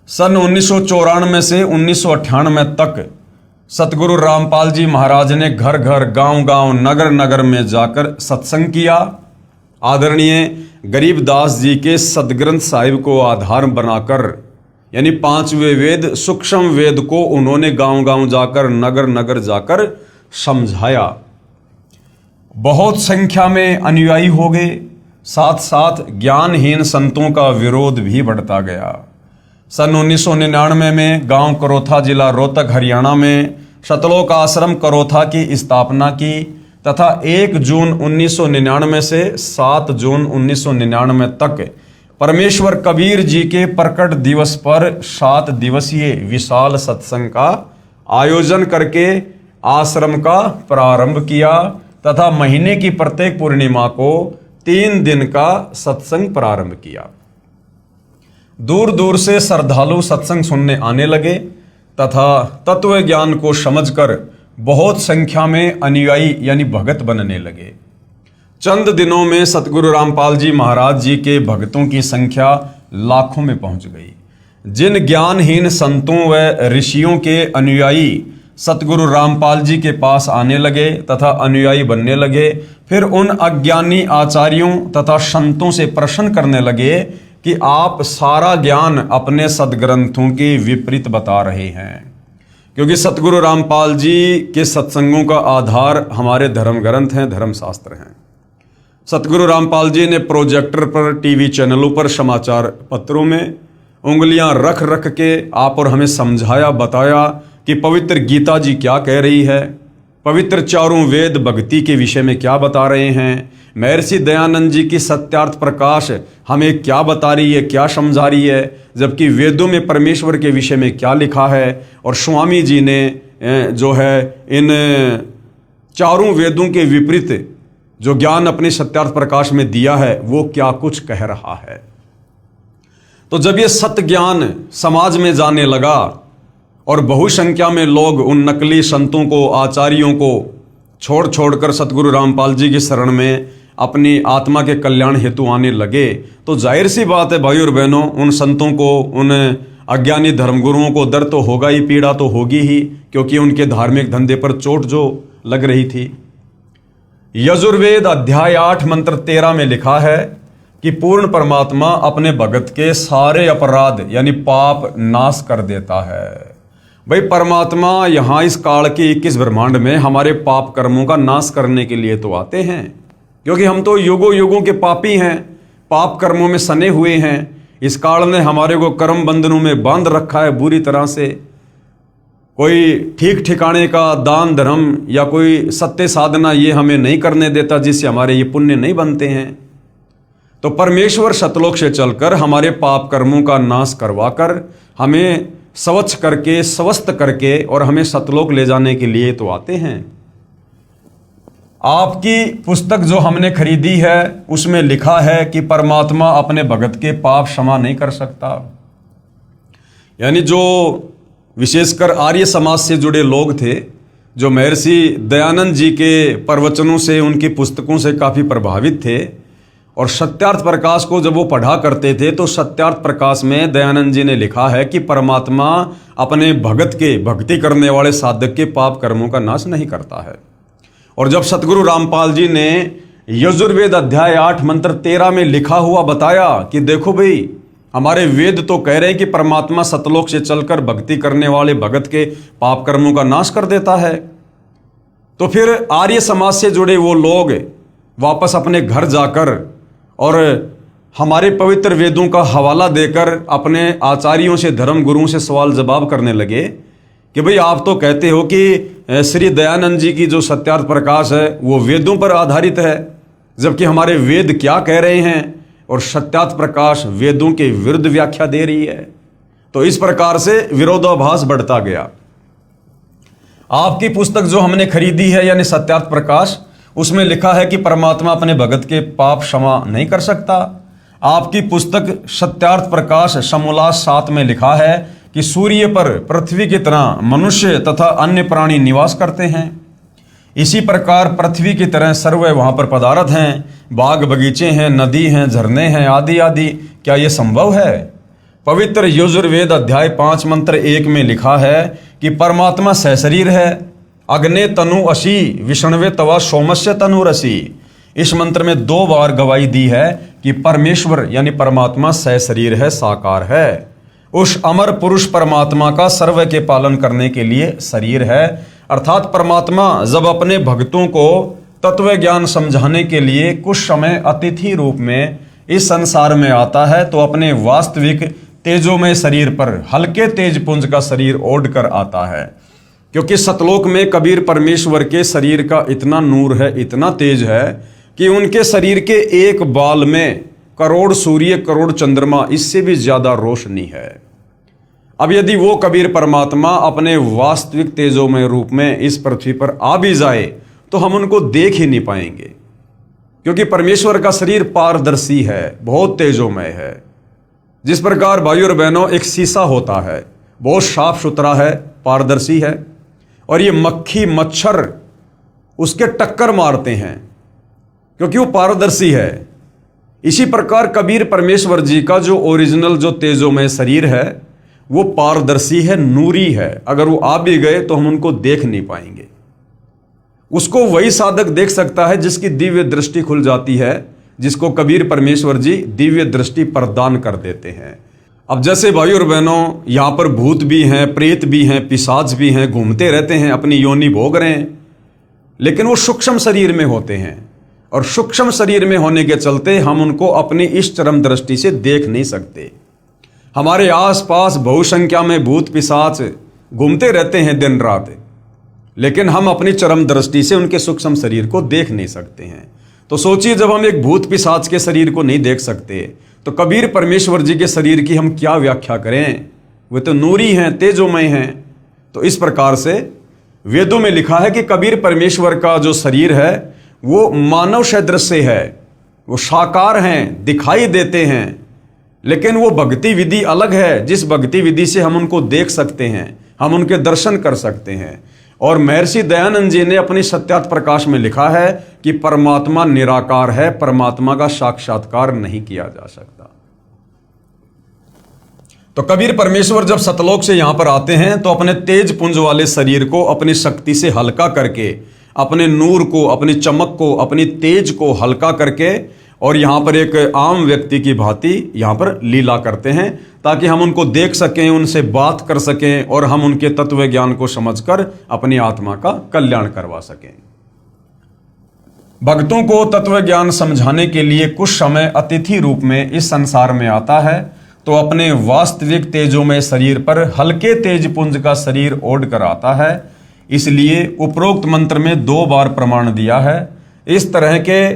सन 1994 से 1998 तक सतगुरु रामपाल जी महाराज ने घर घर, गांव गांव, नगर नगर में जाकर सत्संग किया। आदरणीय गरीबदास जी के सदग्रंथ साहिब को आधार बनाकर, यानी 5वें वेद सूक्ष्म वेद को उन्होंने गांव गांव जाकर, नगर नगर जाकर समझाया। बहुत संख्या में अनुयायी हो गए, साथ साथ ज्ञानहीन संतों का विरोध भी बढ़ता गया। सन 1999 में गांव करोथा, जिला रोहतक, हरियाणा में सतलोक आश्रम करोथा की स्थापना की तथा 1 जून 1999 से 7 जून 1999 तक परमेश्वर कबीर जी के प्रकट दिवस पर 7 दिवसीय विशाल सत्संग का आयोजन करके आश्रम का प्रारंभ किया तथा महीने की प्रत्येक पूर्णिमा को 3 दिन का सत्संग प्रारंभ किया। दूर दूर से श्रद्धालु सत्संग सुनने आने लगे तथा तत्व ज्ञान को समझकर बहुत संख्या में अनुयायी यानी भगत बनने लगे। चंद दिनों में सतगुरु रामपाल जी महाराज जी के भक्तों की संख्या लाखों में पहुंच गई। जिन ज्ञानहीन संतों व ऋषियों के अनुयायी सतगुरु रामपाल जी के पास आने लगे तथा अनुयायी बनने लगे, फिर उन अज्ञानी आचार्यों तथा संतों से प्रश्न करने लगे कि आप सारा ज्ञान अपने सदग्रंथों के विपरीत बता रहे हैं। क्योंकि सतगुरु रामपाल जी के सत्संगों का आधार हमारे धर्म ग्रंथ हैं, धर्मशास्त्र हैं। सतगुरु रामपाल जी ने प्रोजेक्टर पर, टीवी चैनलों पर, समाचार पत्रों में उंगलियां रख रख के आप और हमें समझाया, बताया कि पवित्र गीता जी क्या कह रही है, पवित्र चारों वेद भक्ति के विषय में क्या बता रहे हैं, महर्षि दयानंद जी की सत्यार्थ प्रकाश हमें क्या बता रही है, क्या समझा रही है, जबकि वेदों में परमेश्वर के विषय में क्या लिखा है, और स्वामी जी ने जो है इन चारों वेदों के विपरीत जो ज्ञान अपने सत्यार्थ प्रकाश में दिया है वो क्या कुछ कह रहा है। तो जब ये सत्य ज्ञान समाज में जाने लगा और बहुसंख्या में लोग उन नकली संतों को, आचार्यों को छोड़ छोड़कर सतगुरु रामपाल जी की शरण में अपनी आत्मा के कल्याण हेतु आने लगे, तो जाहिर सी बात है भाई और बहनों, उन संतों को, उन अज्ञानी धर्मगुरुओं को दर्द तो होगा ही, पीड़ा तो होगी ही, क्योंकि उनके धार्मिक धंधे पर चोट जो लग रही थी। यजुर्वेद अध्याय 8 मंत्र 13 में लिखा है कि पूर्ण परमात्मा अपने भगत के सारे अपराध यानी पाप नाश कर देता है। भाई परमात्मा यहाँ इस काल के 21 ब्रह्मांड में हमारे पाप कर्मों का नाश करने के लिए तो आते हैं, क्योंकि हम तो युगों युगों के पापी हैं, पाप कर्मों में सने हुए हैं। इस काल ने हमारे को कर्म बंधनों में बांध रखा है बुरी तरह से। कोई ठीक ठिकाने का दान धर्म या कोई सत्य साधना ये हमें नहीं करने देता, जिससे हमारे ये पुण्य नहीं बनते हैं। तो परमेश्वर सतलोक से चलकर हमारे पाप कर्मों का नाश करवाकर हमें स्वच्छ करके, स्वस्थ करके और हमें सतलोक ले जाने के लिए तो आते हैं। आपकी पुस्तक जो हमने खरीदी है उसमें लिखा है कि परमात्मा अपने भगत के पाप क्षमा नहीं कर सकता। यानी जो विशेषकर आर्य समाज से जुड़े लोग थे, जो महर्षि दयानंद जी के प्रवचनों से, उनकी पुस्तकों से काफ़ी प्रभावित थे और सत्यार्थ प्रकाश को जब वो पढ़ा करते थे, तो सत्यार्थ प्रकाश में दयानंद जी ने लिखा है कि परमात्मा अपने भगत के, भक्ति करने वाले साधक के पाप कर्मों का नाश नहीं करता है। और जब सतगुरु रामपाल जी ने यजुर्वेद अध्याय 8 मंत्र 13 में लिखा हुआ बताया कि देखो भाई, हमारे वेद तो कह रहे हैं कि परमात्मा सतलोक से चलकर भक्ति करने वाले भगत के पाप कर्मों का नाश कर देता है, तो फिर आर्य समाज से जुड़े वो लोग वापस अपने घर जाकर और हमारे पवित्र वेदों का हवाला देकर अपने आचार्यों से, धर्म गुरुओं से सवाल जवाब करने लगे कि भाई आप तो कहते हो कि श्री दयानंद जी की जो सत्यार्थ प्रकाश है वो वेदों पर आधारित है, जबकि हमारे वेद क्या कह रहे हैं और सत्यार्थ प्रकाश वेदों के विरुद्ध व्याख्या दे रही है। तो इस प्रकार से विरोधाभास बढ़ता गया। आपकी पुस्तक जो हमने खरीदी है यानी सत्यार्थ प्रकाश, उसमें लिखा है कि परमात्मा अपने भगत के पाप क्षमा नहीं कर सकता। आपकी पुस्तक सत्यार्थ प्रकाश समोल्लास 7 में लिखा है कि सूर्य पर पृथ्वी की तरह मनुष्य तथा अन्य प्राणी निवास करते हैं। इसी प्रकार पृथ्वी की तरह सर्व वहाँ पर पदार्थ हैं, बाग बगीचे हैं, नदी हैं, झरने हैं, आदि आदि। क्या ये संभव है? पवित्र यजुर्वेद अध्याय 5 मंत्र 1 में लिखा है कि परमात्मा सहशरीर है। अग्ने तनु असी विष्णवे तवा सोमस्य तनु रसी। इस मंत्र में 2 बार गवाही दी है कि परमेश्वर यानी परमात्मा सहशरीर है, साकार है। उस अमर पुरुष परमात्मा का सर्व के पालन करने के लिए शरीर है, अर्थात परमात्मा जब अपने भक्तों को तत्व ज्ञान समझाने के लिए कुछ समय अतिथि रूप में इस संसार में आता है, तो अपने वास्तविक तेजोमय शरीर पर हल्के तेज पुंज का शरीर ओढ़ कर आता है। क्योंकि सतलोक में कबीर परमेश्वर के शरीर का इतना नूर है, इतना तेज है कि उनके शरीर के एक बाल में करोड़ सूर्य, करोड़ चंद्रमा, इससे भी ज्यादा रोशनी है। अब यदि वो कबीर परमात्मा अपने वास्तविक तेजोमय रूप में इस पृथ्वी पर आ भी जाए, तो हम उनको देख ही नहीं पाएंगे, क्योंकि परमेश्वर का शरीर पारदर्शी है, बहुत तेजोमय है। जिस प्रकार भाइयों और बहनों एक शीशा होता है, बहुत साफ सुथरा है, पारदर्शी है, और ये मक्खी मच्छर उसके टक्कर मारते हैं क्योंकि वो पारदर्शी है। इसी प्रकार कबीर परमेश्वर जी का जो ओरिजिनल जो तेजोमय शरीर है वो पारदर्शी है, नूरी है। अगर वो आ भी गए तो हम उनको देख नहीं पाएंगे। उसको वही साधक देख सकता है जिसकी दिव्य दृष्टि खुल जाती है, जिसको कबीर परमेश्वर जी दिव्य दृष्टि प्रदान कर देते हैं। अब जैसे भाइयों और बहनों, यहाँ पर भूत भी हैं, प्रेत भी हैं, पिशाच भी हैं, घूमते रहते हैं, अपनी योनि भोग रहे हैं, लेकिन वो सूक्ष्म शरीर में होते हैं, और सूक्ष्म शरीर में होने के चलते हम उनको अपनी इस चरम दृष्टि से देख नहीं सकते। हमारे आसपास बहुसंख्या में भूत पिशाच घूमते रहते हैं दिन रात, लेकिन हम अपनी चरम दृष्टि से उनके सूक्ष्म शरीर को देख नहीं सकते हैं। तो सोचिए, जब हम एक भूत पिशाच के शरीर को नहीं देख सकते तो कबीर परमेश्वर जी के शरीर की हम क्या व्याख्या करें? वे तो नूरी हैं, तेजोमय हैं। तो इस प्रकार से वेदों में लिखा है कि कबीर परमेश्वर का जो शरीर है वो मानव सदृश है, वो साकार हैं, दिखाई देते हैं, लेकिन वो भक्ति विधि अलग है, जिस भक्ति विधि से हम उनको देख सकते हैं, हम उनके दर्शन कर सकते हैं। और महर्षि दयानंद जी ने अपनी सत्यार्थ प्रकाश में लिखा है कि परमात्मा निराकार है, परमात्मा का साक्षात्कार नहीं किया जा सकता। तो कबीर परमेश्वर जब सतलोक से यहां पर आते हैं तो अपने तेज पुंज वाले शरीर को अपनी शक्ति से हल्का करके, अपने नूर को, अपनी चमक को, अपनी तेज को हल्का करके, और यहाँ पर एक आम व्यक्ति की भांति यहाँ पर लीला करते हैं, ताकि हम उनको देख सकें, उनसे बात कर सकें, और हम उनके तत्व ज्ञान को समझकर अपनी आत्मा का कल्याण करवा सकें। भक्तों को तत्व ज्ञान समझाने के लिए कुछ समय अतिथि रूप में इस संसार में आता है, तो अपने वास्तविक तेजोमय शरीर पर हल्के तेज पुंज का शरीर ओढ़ कर आता है। इसलिए उपरोक्त मंत्र में 2 बार प्रमाण दिया है। इस तरह के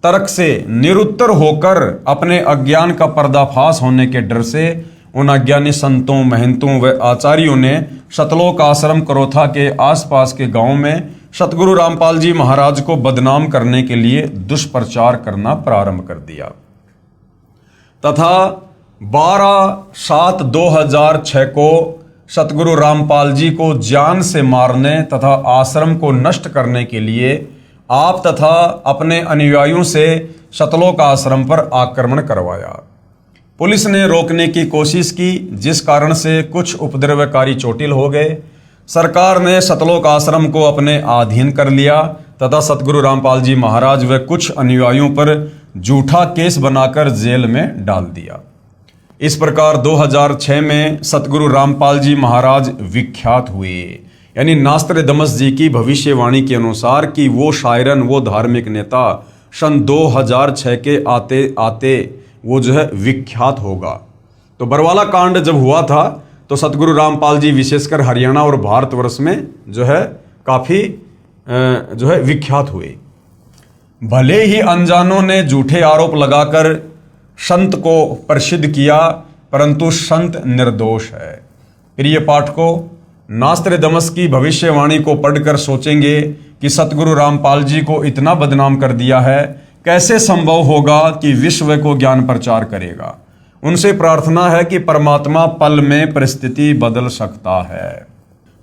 तर्क से निरुत्तर होकर अपने अज्ञान का पर्दाफाश होने के डर से उन अज्ञानी संतों, महंतों व आचार्यों ने सतलोक आश्रम करोथा के आसपास के गांव में सतगुरु रामपाल जी महाराज को बदनाम करने के लिए दुष्प्रचार करना प्रारंभ कर दिया तथा 12/7/2006 को सतगुरु रामपाल जी को जान से मारने तथा आश्रम को नष्ट करने के लिए आप तथा अपने अनुयायियों से सतलोक आश्रम पर आक्रमण करवाया। पुलिस ने रोकने की कोशिश की, जिस कारण से कुछ उपद्रवकारी चोटिल हो गए। सरकार ने सतलोक आश्रम को अपने अधीन कर लिया तथा सतगुरु रामपाल जी महाराज व कुछ अनुयायियों पर झूठा केस बनाकर जेल में डाल दिया। इस प्रकार 2006 में सतगुरु रामपाल जी महाराज विख्यात हुए। यानी नास्त्रदमस जी की भविष्यवाणी के अनुसार कि वो शायरन, वो धार्मिक नेता सन 2006 के आते आते वो जो है विख्यात होगा। तो बरवाला कांड जब हुआ था तो सतगुरु रामपाल जी विशेषकर हरियाणा और भारतवर्ष में जो है काफ़ी जो है विख्यात हुए। भले ही अनजानों ने झूठे आरोप लगाकर संत को प्रसिद्ध किया, परंतु संत निर्दोष है। प्रिय पाठकों, नास्त्रदमस की भविष्यवाणी को पढ़कर सोचेंगे कि सतगुरु रामपाल जी को इतना बदनाम कर दिया है, कैसे संभव होगा कि विश्व को ज्ञान प्रचार करेगा। उनसे प्रार्थना है कि परमात्मा पल में परिस्थिति बदल सकता है।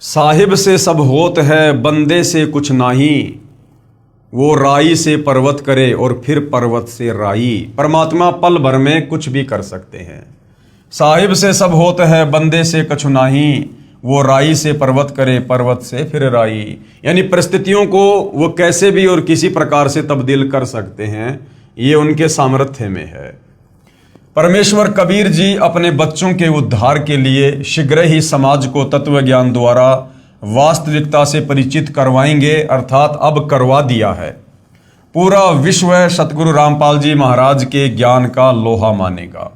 साहिब से सब होत है, बंदे से कुछ नहीं, वो राई से पर्वत करे और फिर पर्वत से राई। परमात्मा पल भर में कुछ भी कर सकते हैं। साहिब से सब होत है, बंदे से कुछ नहीं, वो राई से पर्वत करे, पर्वत से फिर राई। यानी परिस्थितियों को वो कैसे भी और किसी प्रकार से तब्दील कर सकते हैं, ये उनके सामर्थ्य में है। परमेश्वर कबीर जी अपने बच्चों के उद्धार के लिए शीघ्र ही समाज को तत्व ज्ञान द्वारा वास्तविकता से परिचित करवाएंगे, अर्थात अब करवा दिया है। पूरा विश्व सतगुरु रामपाल जी महाराज के ज्ञान का लोहा मानेगा।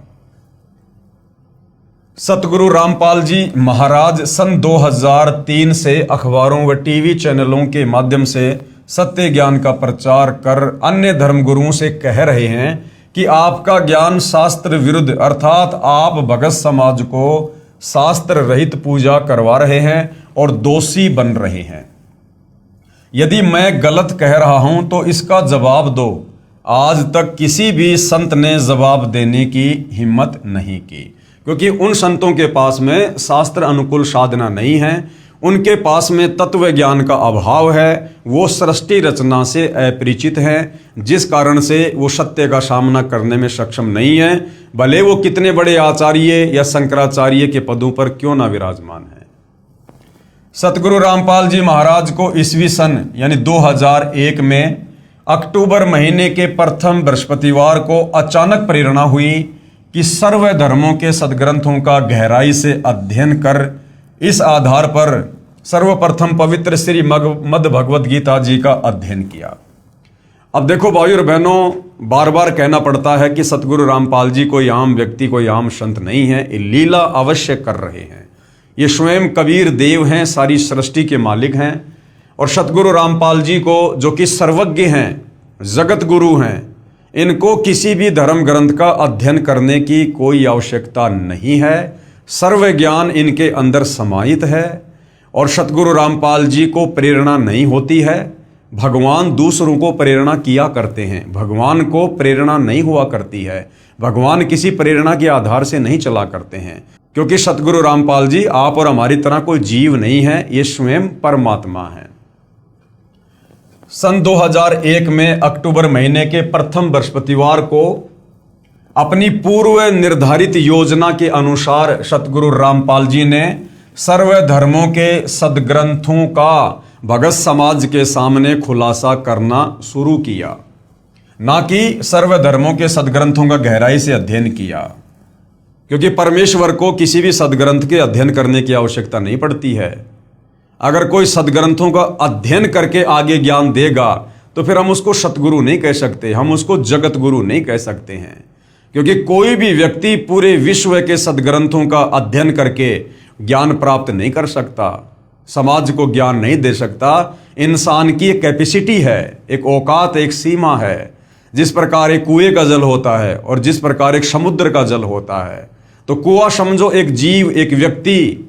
सतगुरु रामपाल जी महाराज सन 2003 से अखबारों व टीवी चैनलों के माध्यम से सत्य ज्ञान का प्रचार कर अन्य धर्मगुरुओं से कह रहे हैं कि आपका ज्ञान शास्त्र विरुद्ध, अर्थात आप भगत समाज को शास्त्र रहित पूजा करवा रहे हैं और दोषी बन रहे हैं। यदि मैं गलत कह रहा हूं तो इसका जवाब दो। आज तक किसी भी संत ने जवाब देने की हिम्मत नहीं की, क्योंकि उन संतों के पास में शास्त्र अनुकूल साधना नहीं है, उनके पास में तत्व ज्ञान का अभाव है, वो सृष्टि रचना से अपरिचित हैं, जिस कारण से वो सत्य का सामना करने में सक्षम नहीं है, भले वो कितने बड़े आचार्य या शंकराचार्य के पदों पर क्यों ना विराजमान है। सतगुरु रामपाल जी महाराज को ईस्वी सन यानी 2001 में अक्टूबर महीने के प्रथम बृहस्पतिवार को अचानक प्रेरणा हुई कि सर्व धर्मों के सदग्रंथों का गहराई से अध्ययन कर इस आधार पर सर्वप्रथम पवित्र श्री मद भगवत गीता जी का अध्ययन किया। अब देखो भाइयों और बहनों, बार बार कहना पड़ता है कि सतगुरु रामपाल जी कोई आम व्यक्ति, कोई आम संत नहीं है, ये लीला अवश्य कर रहे हैं। ये स्वयं कबीर देव हैं, सारी सृष्टि के मालिक हैं। और सतगुरु रामपाल जी को, जो कि सर्वज्ञ हैं, जगत गुरु हैं, इनको किसी भी धर्म ग्रंथ का अध्ययन करने की कोई आवश्यकता नहीं है। सर्व ज्ञान इनके अंदर समाहित है। और सतगुरु रामपाल जी को प्रेरणा नहीं होती है, भगवान दूसरों को प्रेरणा किया करते हैं, भगवान को प्रेरणा नहीं हुआ करती है, भगवान किसी प्रेरणा के आधार से नहीं चला करते हैं, क्योंकि सतगुरु रामपाल जी आप और हमारी तरह कोई जीव नहीं है, ये स्वयं परमात्मा है। सन 2001 में अक्टूबर महीने के प्रथम बृहस्पतिवार को अपनी पूर्व निर्धारित योजना के अनुसार सतगुरु रामपाल जी ने सर्व धर्मों के सदग्रंथों का भगत समाज के सामने खुलासा करना शुरू किया, ना कि सर्व धर्मों के सदग्रंथों का गहराई से अध्ययन किया, क्योंकि परमेश्वर को किसी भी सदग्रंथ के अध्ययन करने की आवश्यकता नहीं पड़ती है। अगर कोई सदग्रंथों का अध्ययन करके आगे ज्ञान देगा तो फिर हम उसको सतगुरु नहीं कह सकते, हम उसको जगत गुरु नहीं कह सकते हैं, क्योंकि कोई भी व्यक्ति पूरे विश्व के सदग्रंथों का अध्ययन करके ज्ञान प्राप्त नहीं कर सकता, समाज को ज्ञान नहीं दे सकता। इंसान की एक कैपेसिटी है, एक औकात, एक सीमा है। जिस प्रकार एक कुएं का जल होता है और जिस प्रकार एक समुद्र का जल होता है, तो कुआं समझो एक जीव, एक व्यक्ति,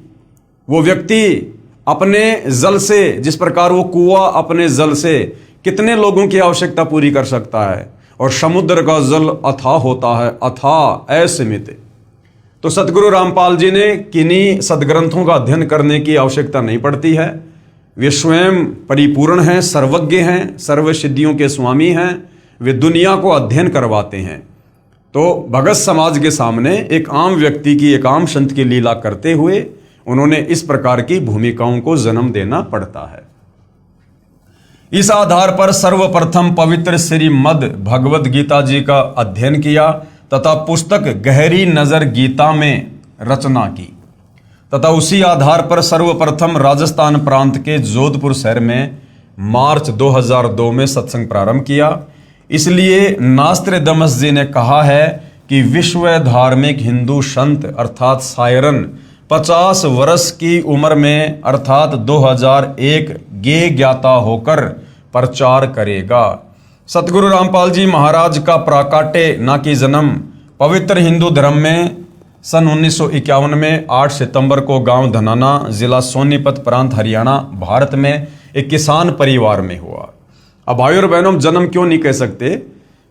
वो व्यक्ति अपने जल से, जिस प्रकार वो कुआं अपने जल से कितने लोगों की आवश्यकता पूरी कर सकता है, और समुद्र का जल अथाह होता है, अथाह असीमित। तो सतगुरु रामपाल जी ने किन्हीं सदग्रंथों का अध्ययन करने की आवश्यकता नहीं पड़ती है, वे स्वयं परिपूर्ण हैं, सर्वज्ञ हैं, सर्व सिद्धियों के स्वामी हैं, वे दुनिया को अध्ययन करवाते हैं। तो भगत समाज के सामने एक आम व्यक्ति की, एक आम संत की लीला करते हुए उन्होंने इस प्रकार की भूमिकाओं को जन्म देना पड़ता है। इस आधार पर सर्वप्रथम पवित्र श्री मद भगवत गीता जी का अध्ययन किया तथा पुस्तक गहरी नजर गीता में रचना की, तथा उसी आधार पर सर्वप्रथम राजस्थान प्रांत के जोधपुर शहर में मार्च 2002 में सत्संग प्रारंभ किया। इसलिए नास्त्रदमस जी ने कहा है कि विश्व धार्मिक हिंदू संत अर्थात सायरन 50 वर्ष की उम्र में अर्थात 2001 गे ज्ञाता होकर प्रचार करेगा। सतगुरु रामपाल जी महाराज का प्राकाट्य ना कि जन्म पवित्र हिंदू धर्म में सन 1951 में 8 सितंबर को गांव धनाना, जिला सोनीपत, प्रांत हरियाणा, भारत में एक किसान परिवार में हुआ। अब भाइयों और बहनों, जन्म क्यों नहीं कह सकते,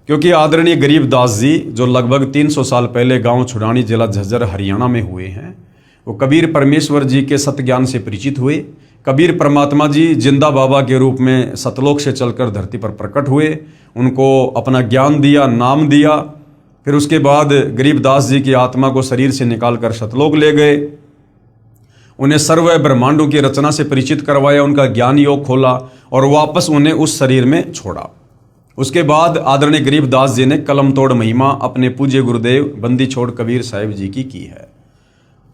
क्योंकि आदरणीय गरीबदास जी जो लगभग 300 साल पहले गांव छुड़ानी, जिला झज्जर, हरियाणा में हुए हैं, वो कबीर परमेश्वर जी के सत्य ज्ञान से परिचित हुए। कबीर परमात्मा जी जिंदा बाबा के रूप में सतलोक से चलकर धरती पर प्रकट हुए, उनको अपना ज्ञान दिया, नाम दिया। फिर उसके बाद गरीबदास जी की आत्मा को शरीर से निकालकर सतलोक ले गए, उन्हें सर्व ब्रह्मांडों की रचना से परिचित करवाया, उनका ज्ञान योग खोला और वापस उन्हें उस शरीर में छोड़ा। उसके बाद आदरणीय गरीबदास जी ने कलम तोड़ महिमा अपने पूज्य गुरुदेव बंदी छोड़ कबीर साहिब जी की है।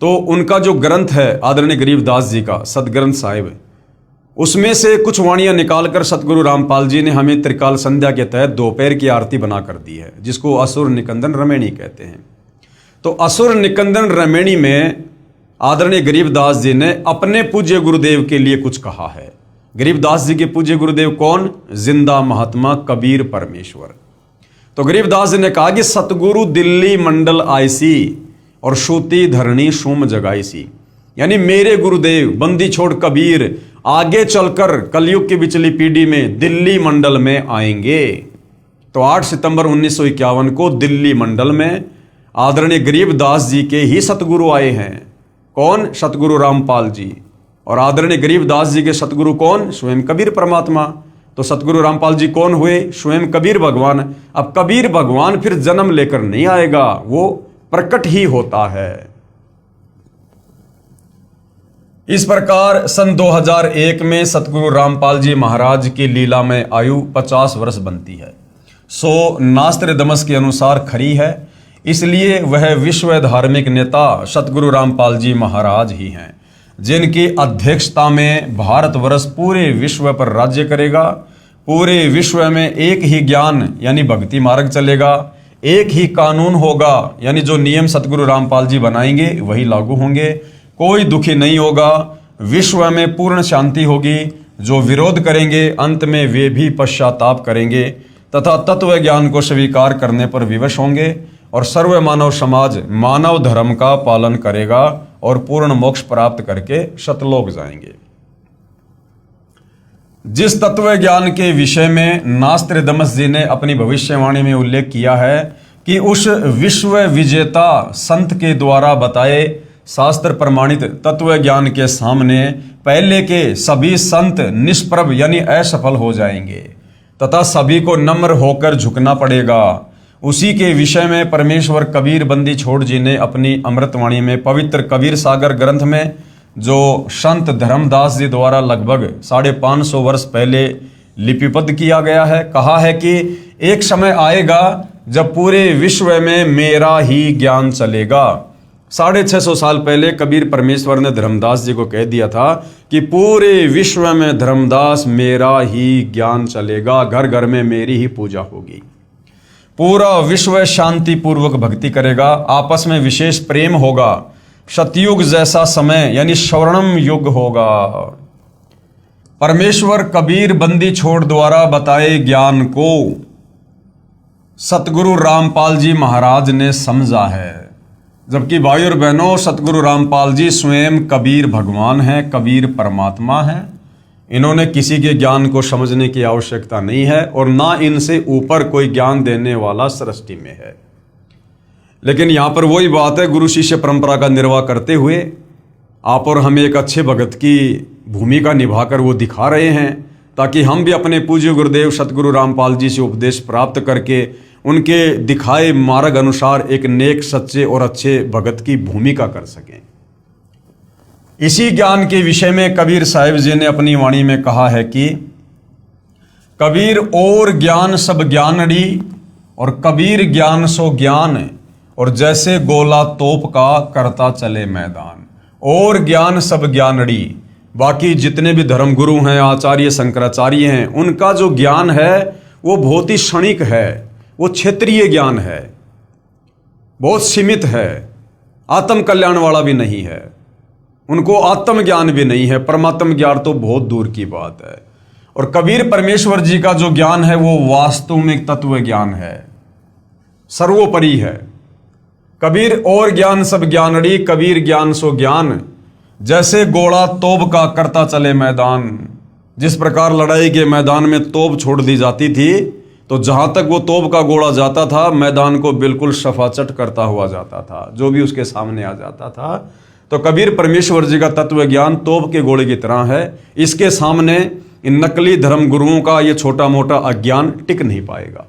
तो उनका जो ग्रंथ है आदरणीय गरीबदास जी का सदग्रंथ साहिब, उसमें से कुछ वाणियां निकालकर सतगुरु रामपाल जी ने हमें त्रिकाल संध्या के तहत दोपहर की आरती बना कर दी है, जिसको असुर निकंदन रमेणी कहते हैं। तो असुर निकंदन रमेणी में आदरणीय गरीबदास जी ने अपने पूज्य गुरुदेव के लिए कुछ कहा है। गरीबदास जी के पूज्य गुरुदेव कौन? जिंदा महात्मा कबीर परमेश्वर। तो गरीबदास जी ने कहा कि सतगुरु दिल्ली मंडल आईसी और सूती धरणी सुम जगाईसी, यानी मेरे गुरुदेव बंदी छोड़ कबीर आगे चलकर कलयुग की बिचली पीढ़ी में दिल्ली मंडल में आएंगे। तो 8 सितंबर 1951 को दिल्ली मंडल में आदरणीय गरीबदास जी के ही सतगुरु आए हैं। कौन? सतगुरु रामपाल जी। और आदरणीय गरीबदास जी के सतगुरु कौन? स्वयं कबीर परमात्मा। तो सतगुरु रामपाल जी कौन हुए? स्वयं कबीर भगवान। अब कबीर भगवान फिर जन्म लेकर नहीं आएगा, वो प्रकट ही होता है। इस प्रकार सन 2001 में सतगुरु रामपाल जी महाराज की लीला में आयु 50 वर्ष बनती है। सो नास्त्रदमस के अनुसार खरी है, इसलिए वह विश्व धार्मिक नेता सतगुरु रामपाल जी महाराज ही हैं, जिनकी अध्यक्षता में भारतवर्ष पूरे विश्व पर राज्य करेगा। पूरे विश्व में एक ही ज्ञान यानी भक्ति मार्ग चलेगा, एक ही कानून होगा, यानी जो नियम सतगुरु रामपाल जी बनाएंगे वही लागू होंगे। कोई दुखी नहीं होगा, विश्व में पूर्ण शांति होगी। जो विरोध करेंगे अंत में वे भी पश्चाताप करेंगे तथा तत्व ज्ञान को स्वीकार करने पर विवश होंगे और सर्व मानव समाज मानव धर्म का पालन करेगा और पूर्ण मोक्ष प्राप्त करके सतलोक जाएंगे। जिस तत्व ज्ञान के विषय में नास्त्रदमस जी ने अपनी भविष्यवाणी में उल्लेख किया है कि उस विश्व विजेता संत के द्वारा बताए शास्त्र प्रमाणित तत्व ज्ञान के सामने पहले के सभी संत निष्प्रभ यानी असफल हो जाएंगे तथा सभी को नम्र होकर झुकना पड़ेगा। उसी के विषय में परमेश्वर कबीर बंदी छोड़ जी ने अपनी अमृतवाणी में पवित्र कबीर सागर ग्रंथ में, जो संत धर्मदास जी द्वारा लगभग 550 वर्ष पहले लिपिबद्ध किया गया है, कहा है कि एक समय आएगा जब पूरे विश्व में मेरा ही ज्ञान चलेगा। 650 साल पहले कबीर परमेश्वर ने धर्मदास जी को कह दिया था कि पूरे विश्व में धर्मदास मेरा ही ज्ञान चलेगा, घर घर में मेरी ही पूजा होगी, पूरा विश्व शांति पूर्वक भक्ति करेगा, आपस में विशेष प्रेम होगा, सतयुग जैसा समय यानी स्वर्णम युग होगा। परमेश्वर कबीर बंदी छोड़ द्वारा बताए ज्ञान को सतगुरु रामपाल जी महाराज ने समझा है, जबकि भाई और बहनों सतगुरु रामपाल जी स्वयं कबीर भगवान हैं, कबीर परमात्मा हैं। इन्होंने किसी के ज्ञान को समझने की आवश्यकता नहीं है और ना इनसे ऊपर कोई ज्ञान देने वाला सृष्टि में है। लेकिन यहाँ पर वही बात है, गुरु शिष्य परंपरा का निर्वाह करते हुए आप और हम एक अच्छे भगत की भूमिका निभाकर वो दिखा रहे हैं, ताकि हम भी अपने पूज्य गुरुदेव सतगुरु रामपाल जी से उपदेश प्राप्त करके उनके दिखाए मार्ग अनुसार एक नेक सच्चे और अच्छे भगत की भूमिका कर सकें। इसी ज्ञान के विषय में कबीर साहिब जी ने अपनी वाणी में कहा है कि कबीर और ज्ञान सब ज्ञानड़ी और कबीर ज्ञान सो ज्ञान, और जैसे गोला तोप का करता चले मैदान। और ज्ञान सब ज्ञानड़ी, बाकी जितने भी धर्मगुरु हैं, आचार्य शंकराचार्य हैं, उनका जो ज्ञान है वो बहुत ही क्षणिक है, वो क्षेत्रीय ज्ञान है, बहुत सीमित है, आत्म कल्याण वाला भी नहीं है, उनको आत्म ज्ञान भी नहीं है, परमात्म ज्ञान तो बहुत दूर की बात है। और कबीर परमेश्वर जी का जो ज्ञान है वो वास्तविक तत्व ज्ञान है, सर्वोपरि है। कबीर और ज्ञान सब ज्ञानड़ी, कबीर ज्ञान सो ज्ञान, जैसे गोला तोप का करता चले मैदान। जिस प्रकार लड़ाई के मैदान में तोप छोड़ दी जाती थी तो जहां तक वो तोप का गोला जाता था मैदान को बिल्कुल सफाचट करता हुआ जाता था, जो भी उसके सामने आ जाता था। तो कबीर परमेश्वर जी का तत्व ज्ञान तोप के गोले की तरह है, इसके सामने इन नकली धर्म गुरुओं का ये छोटा मोटा अज्ञान टिक नहीं पाएगा।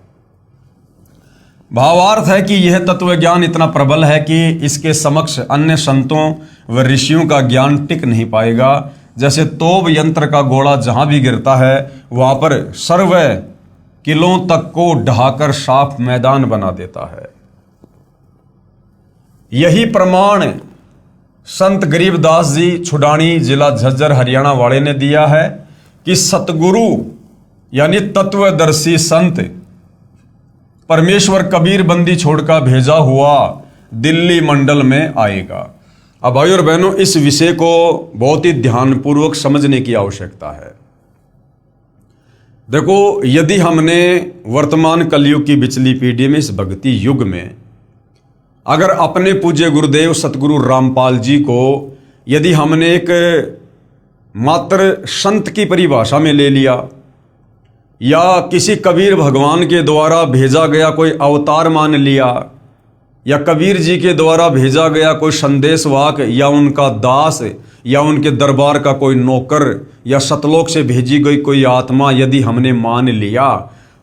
भावार्थ है कि यह तत्व ज्ञान इतना प्रबल है कि इसके समक्ष अन्य संतों व ऋषियों का ज्ञान टिक नहीं पाएगा। जैसे तोप यंत्र का गोला जहां भी गिरता है वहां पर सर्व किलों तक को ढहाकर साफ मैदान बना देता है। यही प्रमाण संत गरीबदास जी छुडानी जिला झज्जर हरियाणा वाले ने दिया है कि सतगुरु यानी तत्वदर्शी संत परमेश्वर कबीर बंदी छोड़कर भेजा हुआ दिल्ली मंडल में आएगा। अब भाई और बहनों, इस विषय को बहुत ही ध्यानपूर्वक समझने की आवश्यकता है। देखो, यदि हमने वर्तमान कलयुग की बिचली पीढ़ी में, इस भक्ति युग में, अगर अपने पूज्य गुरुदेव सतगुरु रामपाल जी को यदि हमने एक मात्र संत की परिभाषा में ले लिया, या किसी कबीर भगवान के द्वारा भेजा गया कोई अवतार मान लिया, या कबीर जी के द्वारा भेजा गया कोई संदेशवाहक, या उनका दास, या उनके दरबार का कोई नौकर, या सतलोक से भेजी गई कोई आत्मा यदि हमने मान लिया,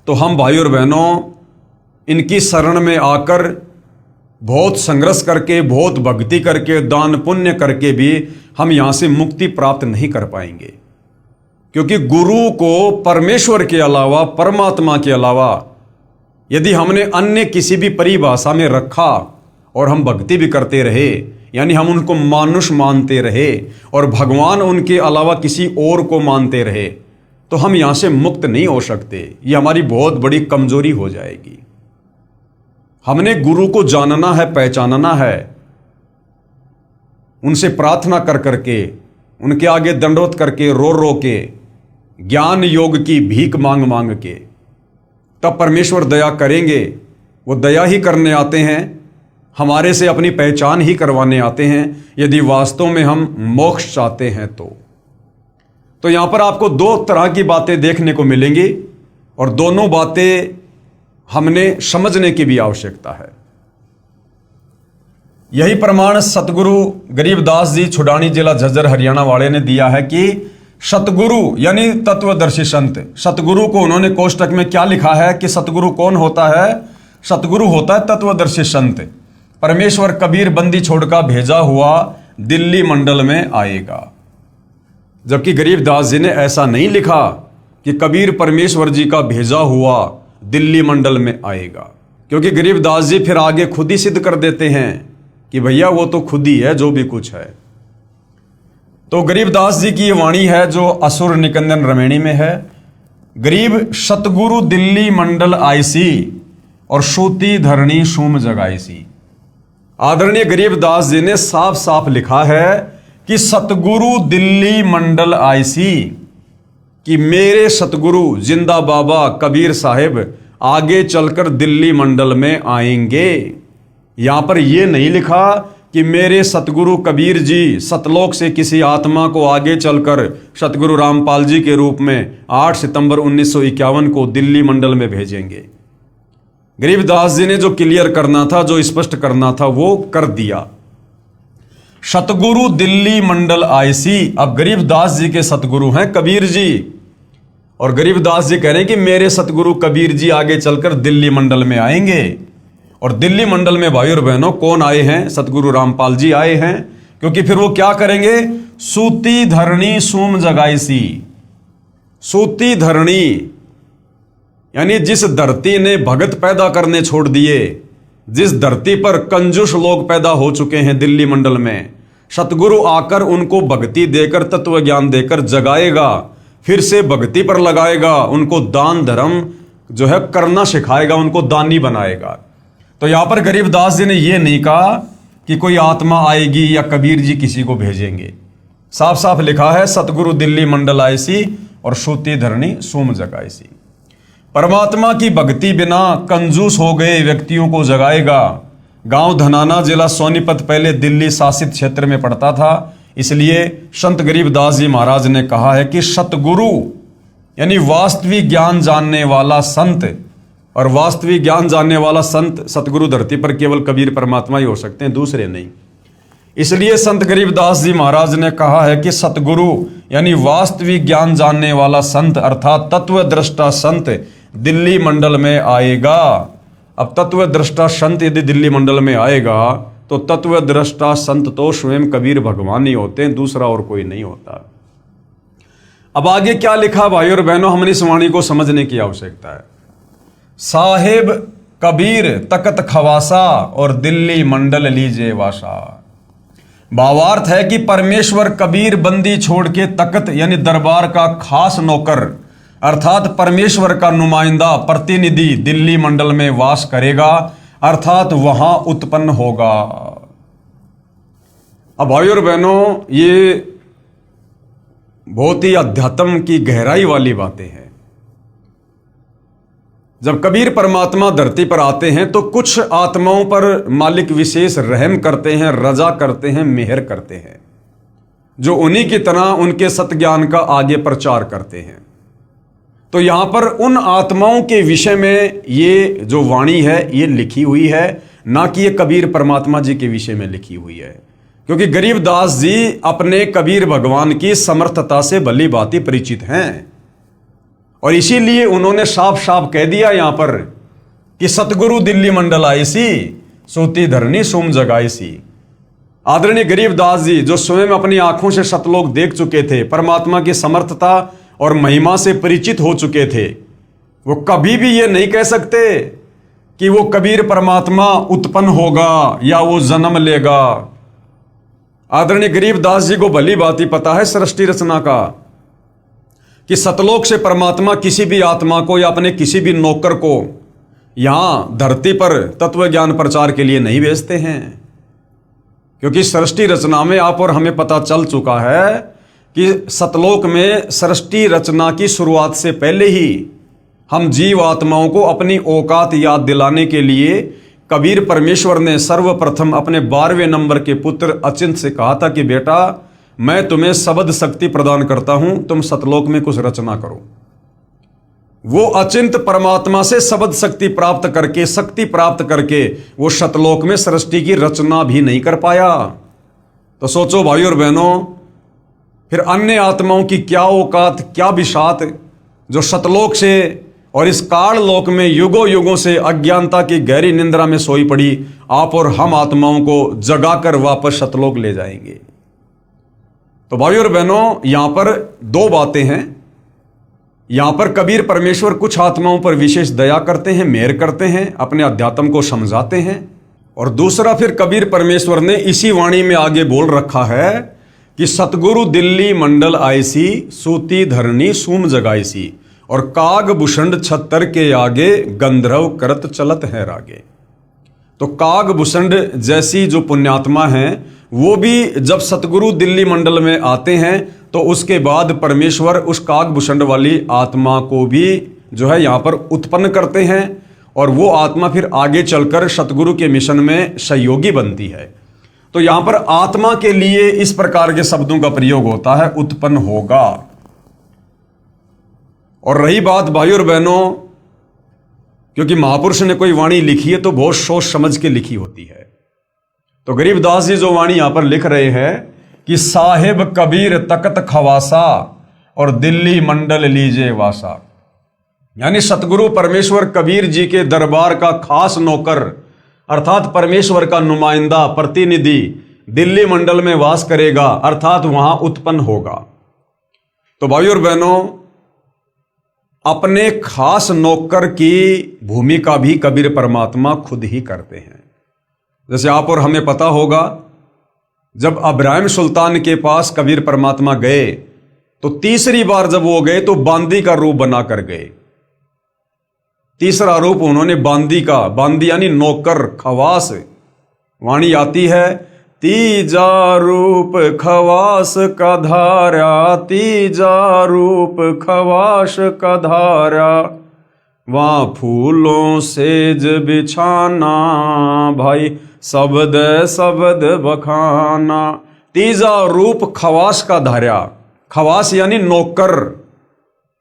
तो हम भाई और बहनों इनकी शरण में आकर बहुत संघर्ष करके, बहुत भक्ति करके, दान पुण्य करके भी हम यहाँ से मुक्ति प्राप्त नहीं कर पाएंगे। क्योंकि गुरु को परमेश्वर के अलावा, परमात्मा के अलावा यदि हमने अन्य किसी भी परिभाषा में रखा और हम भक्ति भी करते रहे, यानी हम उनको मानुष मानते रहे और भगवान उनके अलावा किसी और को मानते रहे, तो हम यहाँ से मुक्त नहीं हो सकते। ये हमारी बहुत बड़ी कमजोरी हो जाएगी। हमने गुरु को जानना है, पहचानना है, उनसे प्रार्थना कर करके, उनके आगे दंडवत करके, रो रो के, ज्ञान योग की भीख मांग मांग के, तब परमेश्वर दया करेंगे। वो दया ही करने आते हैं, हमारे से अपनी पहचान ही करवाने आते हैं, यदि वास्तव में हम मोक्ष चाहते हैं तो यहां पर आपको दो तरह की बातें देखने को मिलेंगी और दोनों बातें हमने समझने की भी आवश्यकता है। यही प्रमाण सतगुरु गरीबदास जी छुडानी जिला झज्जर हरियाणा वाले ने दिया है कि सतगुरु यानी तत्वदर्शी संत, सतगुरु को उन्होंने कोष्टक में क्या लिखा है कि सतगुरु कौन होता है? सतगुरु होता है तत्वदर्शी संत। परमेश्वर कबीर बंदी छोड़कर भेजा हुआ दिल्ली मंडल में आएगा। जबकि गरीबदास जी ने ऐसा नहीं लिखा कि कबीर परमेश्वर जी का भेजा हुआ दिल्ली मंडल में आएगा, क्योंकि गरीबदास जी फिर आगे खुद ही सिद्ध कर देते हैं कि भैया वो तो खुद ही है जो भी कुछ है। तो गरीबदास जी की ये वाणी है जो असुर निकंदन रमेणी में है। गरीब सतगुरु दिल्ली मंडल आईसी और सूती धरणी सूम जगाईसी। आदरणीय गरीबदास जी ने साफ साफ लिखा है कि सतगुरु दिल्ली मंडल आईसी, कि मेरे सतगुरु जिंदा बाबा कबीर साहिब आगे चलकर दिल्ली मंडल में आएंगे। यहां पर यह नहीं लिखा कि मेरे सतगुरु कबीर जी सतलोक से किसी आत्मा को आगे चलकर सतगुरु रामपाल जी के रूप में 8 सितंबर 1951 को दिल्ली मंडल में भेजेंगे। गरीबदास जी ने जो क्लियर करना था, जो स्पष्ट करना था, वो कर दिया। सतगुरु दिल्ली मंडल आईसी। अब गरीबदास जी के सतगुरु हैं कबीर जी, और गरीबदास जी कह रहे हैं कि मेरे सतगुरु कबीर जी आगे चलकर दिल्ली मंडल में आएंगे। और दिल्ली मंडल में भाई और बहनों कौन आए हैं? सतगुरु रामपाल जी आए हैं। क्योंकि फिर वो क्या करेंगे? सूती धरणी सूम जगाईसी। सूती धरणी यानी जिस धरती ने भगत पैदा करने छोड़ दिए, जिस धरती पर कंजूस लोग पैदा हो चुके हैं दिल्ली मंडल में, सतगुरु आकर उनको भक्ति देकर, तत्व ज्ञान देकर जगाएगा, फिर से भक्ति पर लगाएगा, उनको दान धर्म जो है करना सिखाएगा, उनको दानी बनाएगा। तो यहां पर गरीबदास जी ने यह नहीं कहा कि कोई आत्मा आएगी या कबीर जी किसी को भेजेंगे। साफ साफ लिखा है सतगुरु दिल्ली मंडल आईसी और सूती धरणी सूम जगाईसी। परमात्मा की भक्ति बिना कंजूस हो गए व्यक्तियों को जगाएगा। गांव धनाना जिला सोनीपत पहले दिल्ली शासित क्षेत्र में पड़ता था, इसलिए संत गरीबदास जी महाराज ने कहा है कि सतगुरु यानी वास्तविक ज्ञान जानने वाला संत, और वास्तविक ज्ञान जानने वाला संत सतगुरु धरती पर केवल कबीर परमात्मा ही हो सकते हैं, दूसरे नहीं। इसलिए संत गरीबदास जी महाराज ने कहा है कि सतगुरु यानी वास्तविक ज्ञान जानने वाला संत अर्थात तत्वदृष्टा संत दिल्ली मंडल में आएगा। अब तत्वदृष्टा संत यदि दिल्ली मंडल में आएगा तो तत्वदृष्टा संत तो स्वयं कबीर भगवान ही होते हैं, दूसरा और कोई नहीं होता। अब आगे क्या लिखा भाई और बहनों, हमने इस वाणी को समझने की आवश्यकता है। साहेब कबीर तकत खवासा और दिल्ली मंडल लीजे वासा। भावार्थ है कि परमेश्वर कबीर बंदी छोड़ के तकत यानी दरबार का खास नौकर अर्थात परमेश्वर का नुमाइंदा प्रतिनिधि दिल्ली मंडल में वास करेगा, अर्थात वहां उत्पन्न होगा। अब भाई और बहनों, ये बहुत ही अध्यात्म की गहराई वाली बातें हैं। जब कबीर परमात्मा धरती पर आते हैं तो कुछ आत्माओं पर मालिक विशेष रहम करते हैं, रजा करते हैं, मेहर करते हैं। जो उन्हीं की तरह उनके सत्ज्ञान का आगे प्रचार करते हैं। तो यहां पर उन आत्माओं के विषय में ये जो वाणी है ये लिखी हुई है, ना कि ये कबीर परमात्मा जी के विषय में लिखी हुई है। क्योंकि गरीबदास जी अपने कबीर भगवान की समर्थता से भली भांति परिचित हैं और इसीलिए उन्होंने साफ साफ कह दिया यहां पर कि सतगुरु दिल्ली मंडल आई सी, सूती धरनी सुम जगाई सी। आदरणीय गरीबदास जी जो स्वयं अपनी आंखों से सतलोक देख चुके थे, परमात्मा की समर्थता और महिमा से परिचित हो चुके थे, वो कभी भी ये नहीं कह सकते कि वो कबीर परमात्मा उत्पन्न होगा या वो जन्म लेगा। आदरणीय गरीबदास जी को भली भांति पता है सृष्टि रचना का कि सतलोक से परमात्मा किसी भी आत्मा को या अपने किसी भी नौकर को यहां धरती पर तत्व ज्ञान प्रचार के लिए नहीं भेजते हैं। क्योंकि सृष्टि रचना में आप और हमें पता चल चुका है कि सतलोक में सृष्टि रचना की शुरुआत से पहले ही हम जीव आत्माओं को अपनी औकात याद दिलाने के लिए कबीर परमेश्वर ने सर्वप्रथम अपने 12वें नंबर के पुत्र अचिंत से कहा था कि बेटा मैं तुम्हें शब्द शक्ति प्रदान करता हूं, तुम सतलोक में कुछ रचना करो। वो अचिंत परमात्मा से शब्द शक्ति प्राप्त करके, शक्ति प्राप्त करके वो सतलोक में सृष्टि की रचना भी नहीं कर पाया। तो सोचो भाई और बहनों, फिर अन्य आत्माओं की क्या औकात, क्या बिशात जो सतलोक से और इस काल लोक में युगों युगों से अज्ञानता की गहरी निंद्रा में सोई पड़ी आप और हम आत्माओं को जगाकर वापस सतलोक ले जाएंगे। तो भाई और बहनों, यहां पर दो बातें हैं। यहां पर कबीर परमेश्वर कुछ आत्माओं पर विशेष दया करते हैं, मेहर करते हैं, अपने अध्यात्म को समझाते हैं। और दूसरा फिर कबीर परमेश्वर ने इसी वाणी में आगे बोल रखा है कि सतगुरु दिल्ली मंडल आईसी, सूती धरनी सूम जगाईसी, और काग भूषण छत्तर के आगे गंधर्व करत चलत है रागे। तो काग भूषण जैसी जो पुण्यात्मा हैं वो भी जब सतगुरु दिल्ली मंडल में आते हैं तो उसके बाद परमेश्वर उस काग भूषण वाली आत्मा को भी जो है यहाँ पर उत्पन्न करते हैं और वो आत्मा फिर आगे चलकर सतगुरु के मिशन में सहयोगी बनती है। तो यहाँ पर आत्मा के लिए इस प्रकार के शब्दों का प्रयोग होता है, उत्पन्न होगा। और रही बात भाई और बहनों, क्योंकि महापुरुष ने कोई वाणी लिखी है तो बहुत सोच समझ के लिखी होती है। तो गरीबदास जी जो वाणी यहां पर लिख रहे हैं कि साहिब कबीर तकत खवासा और दिल्ली मंडल लीजे वासा, यानी सतगुरु परमेश्वर कबीर जी के दरबार का खास नौकर अर्थात परमेश्वर का नुमाइंदा प्रतिनिधि दिल्ली मंडल में वास करेगा, अर्थात वहां उत्पन्न होगा। तो भाई और बहनों, अपने खास नौकर की भूमिका भी कबीर परमात्मा खुद ही करते हैं। जैसे आप और हमें पता होगा, जब इब्राहिम सुल्तान के पास कबीर परमात्मा गए तो तीसरी बार जब वो गए तो बांदी का रूप बनाकर गए। तीसरा रूप उन्होंने बांदी का, बांदी यानी नौकर, खवास। वाणी आती है तीजा रूप खवास का धारा, तीजा रूप खवास का धारा, वहां फूलों सेज बिछाना, भाई शब्द शब्द बखाना। तीजा रूप खवास का धारा, खवास यानी नौकर।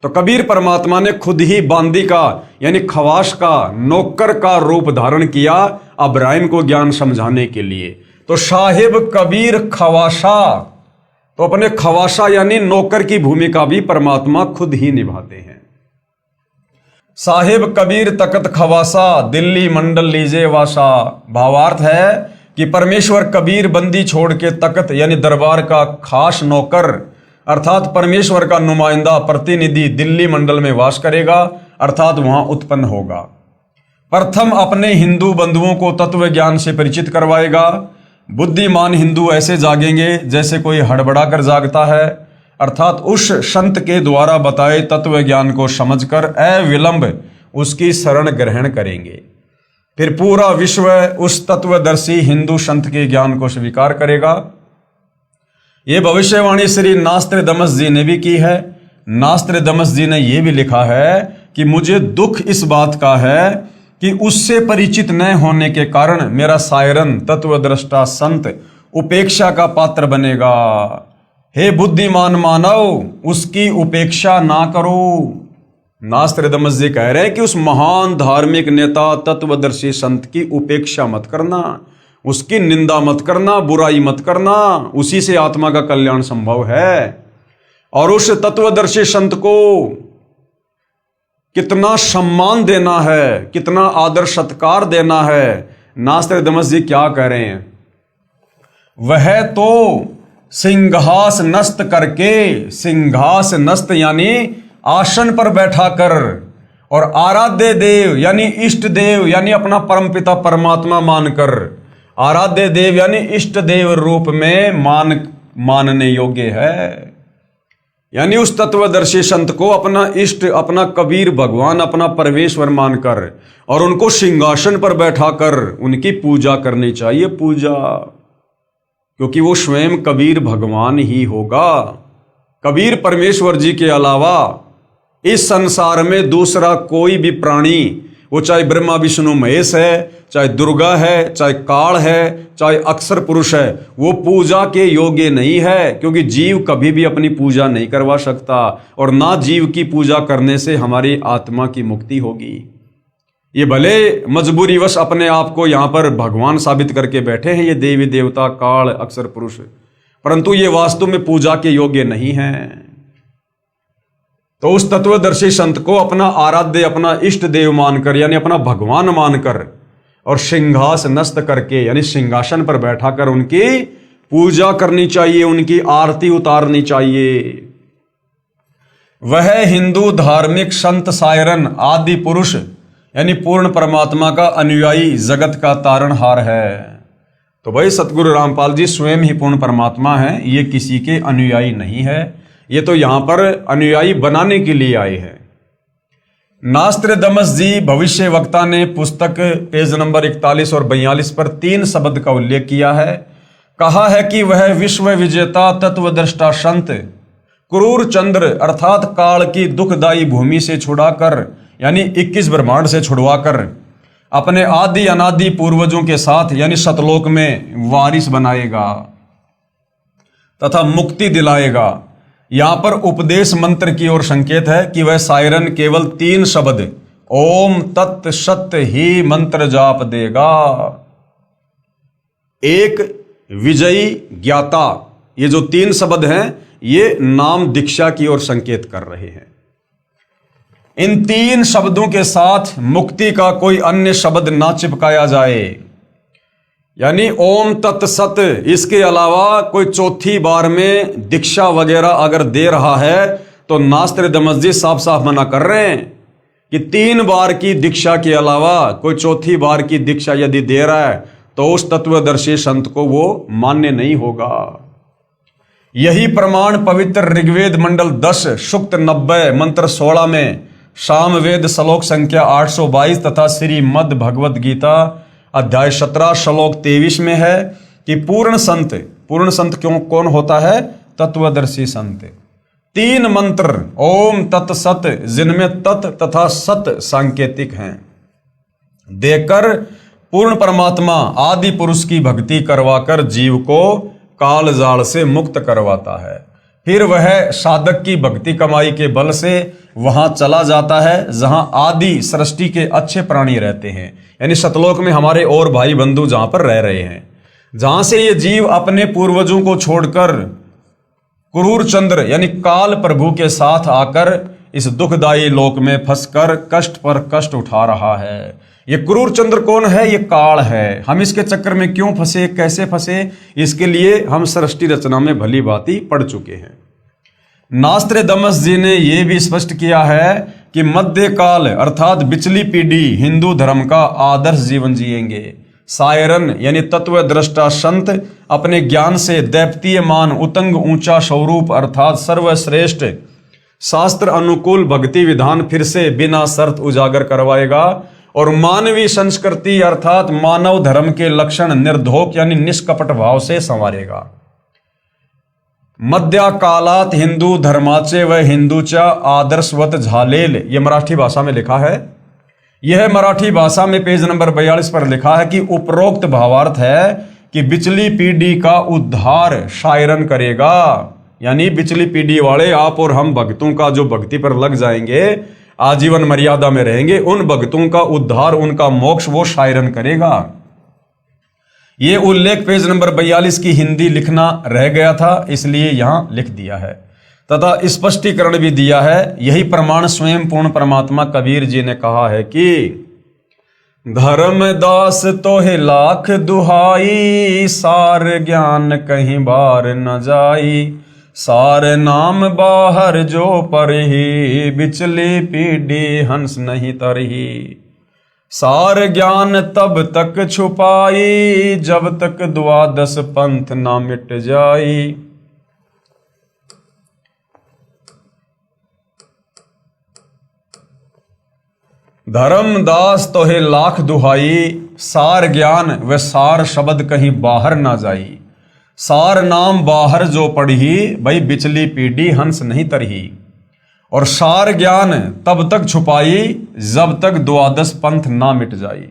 तो कबीर परमात्मा ने खुद ही बांदी का यानी खवास का, नौकर का रूप धारण किया इब्राहिम को ज्ञान समझाने के लिए। तो साहिब कबीर खवासा, तो अपने खवासा यानी नौकर की भूमिका भी परमात्मा खुद ही निभाते हैं। साहिब कबीर तकत खवासा, दिल्ली मंडल लीजे वासा। भावार्थ है कि परमेश्वर कबीर बंदी छोड़ के तकत यानी दरबार का खास नौकर अर्थात परमेश्वर का नुमाइंदा प्रतिनिधि दिल्ली मंडल में वास करेगा, अर्थात वहां उत्पन्न होगा। प्रथम अपने हिंदू बंधुओं को तत्व ज्ञान से परिचित करवाएगा। बुद्धिमान हिंदू ऐसे जागेंगे जैसे कोई हड़बड़ा कर जागता है, अर्थात उस संत के द्वारा बताए तत्व ज्ञान को समझकर अविलंब उसकी शरण ग्रहण करेंगे। फिर पूरा विश्व उस तत्वदर्शी हिंदू संत के ज्ञान को स्वीकार करेगा। यह भविष्यवाणी श्री नास्त्रदमस जी ने भी की है। नास्त्रदमस जी ने यह भी लिखा है कि मुझे दुख इस बात का है कि उससे परिचित न होने के कारण मेरा सायरन तत्वदृष्टा संत उपेक्षा का पात्र बनेगा। हे बुद्धिमान मानव उसकी उपेक्षा ना करो। नास्त्रदामस जी कह रहे हैं कि उस महान धार्मिक नेता तत्वदर्शी संत की उपेक्षा मत करना, उसकी निंदा मत करना, बुराई मत करना, उसी से आत्मा का कल्याण संभव है। और उस तत्वदर्शी संत को कितना सम्मान देना है, कितना आदर सत्कार देना है। नास्त्रदामस जी क्या कह रहे हैं, वह तो सिंहास नस्त करके, सिंहास नस्त यानी आसन पर बैठा कर, और आराध्य देव यानी इष्ट देव यानी अपना परमपिता परमात्मा मानकर, आराध्य देव यानी इष्ट देव रूप में मानने योग्य है। यानी उस तत्वदर्शी संत को अपना इष्ट, अपना कबीर भगवान, अपना परमेश्वर मानकर और उनको सिंहासन पर बैठाकर उनकी पूजा करनी चाहिए। पूजा, क्योंकि वो स्वयं कबीर भगवान ही होगा। कबीर परमेश्वर जी के अलावा इस संसार में दूसरा कोई भी प्राणी, वो चाहे ब्रह्मा विष्णु महेश है, चाहे दुर्गा है, चाहे काल है, चाहे अक्षर पुरुष है, वो पूजा के योग्य नहीं है। क्योंकि जीव कभी भी अपनी पूजा नहीं करवा सकता, और ना जीव की पूजा करने से हमारी आत्मा की मुक्ति होगी। ये भले मजबूरीवश अपने आप को यहाँ पर भगवान साबित करके बैठे हैं, ये देवी देवता काल अक्षर पुरुष, परंतु ये वास्तव में पूजा के योग्य नहीं है। तो उस तत्वदर्शी संत को अपना आराध्य, अपना इष्ट देव मानकर यानी अपना भगवान मानकर और सिंहास नस्त करके यानी सिंहासन पर बैठाकर उनकी पूजा करनी चाहिए, उनकी आरती उतारनी चाहिए। वह हिंदू धार्मिक संत सायरन आदि पुरुष यानी पूर्ण परमात्मा का अनुयायी जगत का तारणहार है। तो भाई सतगुरु रामपाल जी स्वयं ही पूर्ण परमात्मा हैं, ये किसी के अनुयायी नहीं है, ये तो यहां पर अनुयायी बनाने के लिए आए हैं। नास्त्रदामस जी भविष्य वक्ता ने पुस्तक पेज नंबर 41 और 42 पर 3 शब्द का उल्लेख किया है। कहा है कि वह विश्व विजेता तत्वदृष्टा संत क्रूर चंद्र अर्थात काल की दुखदायी भूमि से छुड़ाकर यानी 21 ब्रह्मांड से छुड़वाकर अपने आदि अनादि पूर्वजों के साथ यानी सतलोक में वारिस बनाएगा तथा मुक्ति दिलाएगा। यहां पर उपदेश मंत्र की ओर संकेत है कि वह सायरन केवल 3 शब्द ओम तत् सत्य ही मंत्र जाप देगा। एक विजयी ज्ञाता, ये जो 3 शब्द हैं ये नाम दीक्षा की ओर संकेत कर रहे हैं। इन 3 शब्दों के साथ मुक्ति का कोई अन्य शब्द ना चिपकाया जाए, यानी ओम तत् सत, इसके अलावा कोई चौथी बार में दीक्षा वगैरह अगर दे रहा है तो नास्त्रदामस जी साफ साफ मना कर रहे हैं कि 3 बार की दीक्षा के अलावा कोई चौथी बार की दीक्षा यदि दे रहा है तो उस तत्वदर्शी संत को वो मान्य नहीं होगा। यही प्रमाण पवित्र ऋग्वेद मंडल 10 सूक्त 90 मंत्र 16 में, सामवेद श्लोक संख्या 822 तथा श्रीमद् भगवद गीता अध्याय 17 श्लोक 23 में है कि पूर्ण संत क्यों कौन होता है? तत्वदर्शी संत। 3 मंत्र ओम तत् सत जिनमें तत् तथा सत सांकेतिक हैं देकर पूर्ण परमात्मा आदि पुरुष की भक्ति करवाकर जीव को काल जाल से मुक्त करवाता है। फिर वह साधक की भक्ति कमाई के बल से वहां चला जाता है जहां आदि सृष्टि के अच्छे प्राणी रहते हैं, यानी सतलोक में हमारे और भाई बंधु जहां पर रह रहे हैं, जहां से ये जीव अपने पूर्वजों को छोड़कर क्रूर चंद्र यानी काल प्रभु के साथ आकर इस दुखदायी लोक में फंसकर कष्ट पर कष्ट उठा रहा है। ये क्रूर चंद्र कौन है? ये काल है। हम इसके चक्कर में क्यों फंसे, कैसे फंसे, इसके लिए हम सृष्टि रचना में भली भांति पढ़ चुके हैं। नास्त्रदामस जी ने यह भी स्पष्ट किया है कि मध्यकाल अर्थात पिछली पीढ़ी हिंदू धर्म का आदर्श जीवन जिएंगे। सायरन यानी तत्वद्रष्टा संत अपने ज्ञान से दैवतीयमान उतंग ऊंचा स्वरूप अर्थात सर्वश्रेष्ठ शास्त्र अनुकूल भक्ति विधान फिर से बिना शर्त उजागर करवाएगा और मानवीय संस्कृति अर्थात मानव धर्म के लक्षण निर्धोक यानी निष्कपट भाव से संवारेगा। मध्या कालात हिंदू धर्माचे व हिंदूच्या आदर्शवत झालेल, यह मराठी भाषा में लिखा है। यह मराठी भाषा में पेज नंबर 42 पर लिखा है कि उपरोक्त भावार्थ है कि पिछली पीढ़ी का उद्धार सायरन करेगा, यानी पिछली पीढ़ी वाले आप और हम भक्तों का जो भक्ति पर लग जाएंगे, आजीवन मर्यादा में रहेंगे, उन भक्तों का उद्धार, उनका मोक्ष वो शायरन करेगा। ये उल्लेख पेज नंबर 42 की हिंदी लिखना रह गया था, इसलिए यहां लिख दिया है तथा स्पष्टीकरण भी दिया है। यही प्रमाण स्वयं पूर्ण परमात्मा कबीर जी ने कहा है कि धर्मदास तोहे लाख दुहाई, सार ज्ञान कहीं बार न जाई, सार नाम बाहर जो परही, बिचली पीढ़ी हंस नहीं तरही, सार ज्ञान तब तक छुपाई, जब तक द्वादश पंथ ना मिट जाई। धर्मदास तोहे लाख दुहाई, सार ज्ञान व सार शब्द कहीं बाहर ना जाई, सार नाम बाहर जो पढ़ी, भाई बिचली पीढ़ी हंस नहीं तरही, और सार ज्ञान तब तक छुपाई जब तक द्वादश पंथ ना मिट जाई।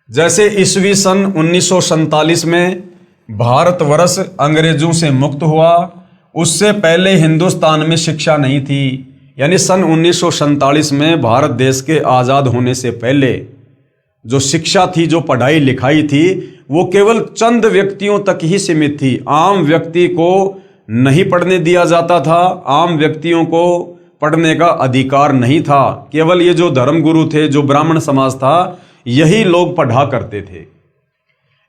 जैसे ईस्वी सन 1947 में भारतवर्ष अंग्रेजों से मुक्त हुआ, उससे पहले हिंदुस्तान में शिक्षा नहीं थी। यानी सन 1947 में भारत देश के आज़ाद होने से पहले जो शिक्षा थी, जो पढ़ाई लिखाई थी, वो केवल चंद व्यक्तियों तक ही सीमित थी। आम व्यक्ति को नहीं पढ़ने दिया जाता था, आम व्यक्तियों को पढ़ने का अधिकार नहीं था। केवल ये जो धर्मगुरु थे, जो ब्राह्मण समाज था, यही लोग पढ़ा करते थे।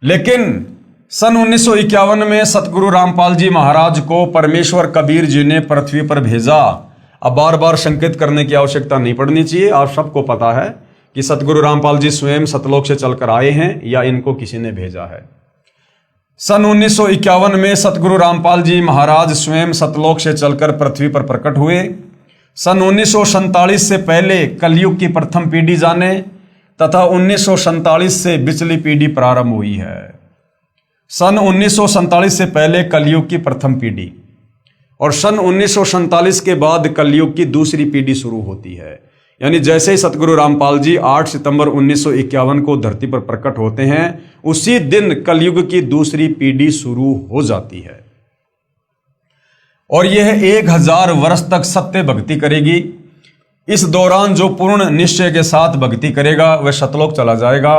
लेकिन सन 1951 में सतगुरु रामपाल जी महाराज को परमेश्वर कबीर जी ने पृथ्वी पर भेजा। अब बार बार संकेत करने की आवश्यकता नहीं पड़नी चाहिए, आप सबको पता है कि सतगुरु रामपाल जी स्वयं सतलोक से चलकर आए हैं या इनको किसी ने भेजा है। सन 1951 में सतगुरु रामपाल जी महाराज स्वयं सतलोक से चलकर पृथ्वी पर प्रकट हुए। सन 1947 से पहले कलयुग की प्रथम पीढ़ी जाने तथा 1947 से बिचली पीढ़ी प्रारंभ हुई है। सन 1947 से पहले कलयुग की प्रथम पीढ़ी और सन 1947 के बाद कलयुग की दूसरी पीढ़ी शुरू होती है। यानी जैसे ही सतगुरु रामपाल जी 8 सितंबर 1951 को धरती पर प्रकट होते हैं, उसी दिन कलयुग की दूसरी पीढ़ी शुरू हो जाती है और यह 1000 वर्ष तक सत्य भक्ति करेगी। इस दौरान जो पूर्ण निश्चय के साथ भक्ति करेगा वह सतलोक चला जाएगा।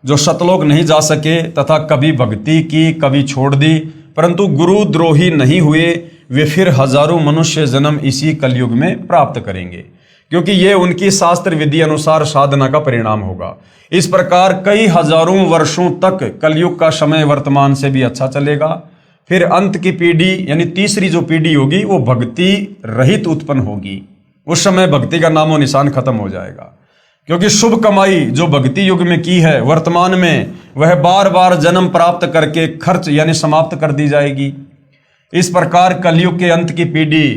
जो सतलोक नहीं जा सके तथा कभी भक्ति की, कभी छोड़ दी, परंतु गुरु द्रोही नहीं हुए, वे फिर हजारों मनुष्य जन्म इसी कलयुग में प्राप्त करेंगे, क्योंकि ये उनकी शास्त्र विधि अनुसार साधना का परिणाम होगा। इस प्रकार कई हजारों वर्षों तक कलयुग का समय वर्तमान से भी अच्छा चलेगा। फिर अंत की पीढ़ी यानी तीसरी जो पीढ़ी होगी वो भक्ति रहित उत्पन्न होगी। उस समय भक्ति का नामो निशान खत्म हो जाएगा, क्योंकि शुभ कमाई जो भक्ति युग में की है वर्तमान में वह बार बार जन्म प्राप्त करके खर्च यानी समाप्त कर दी जाएगी। इस प्रकार कलयुग के अंत की पीढ़ी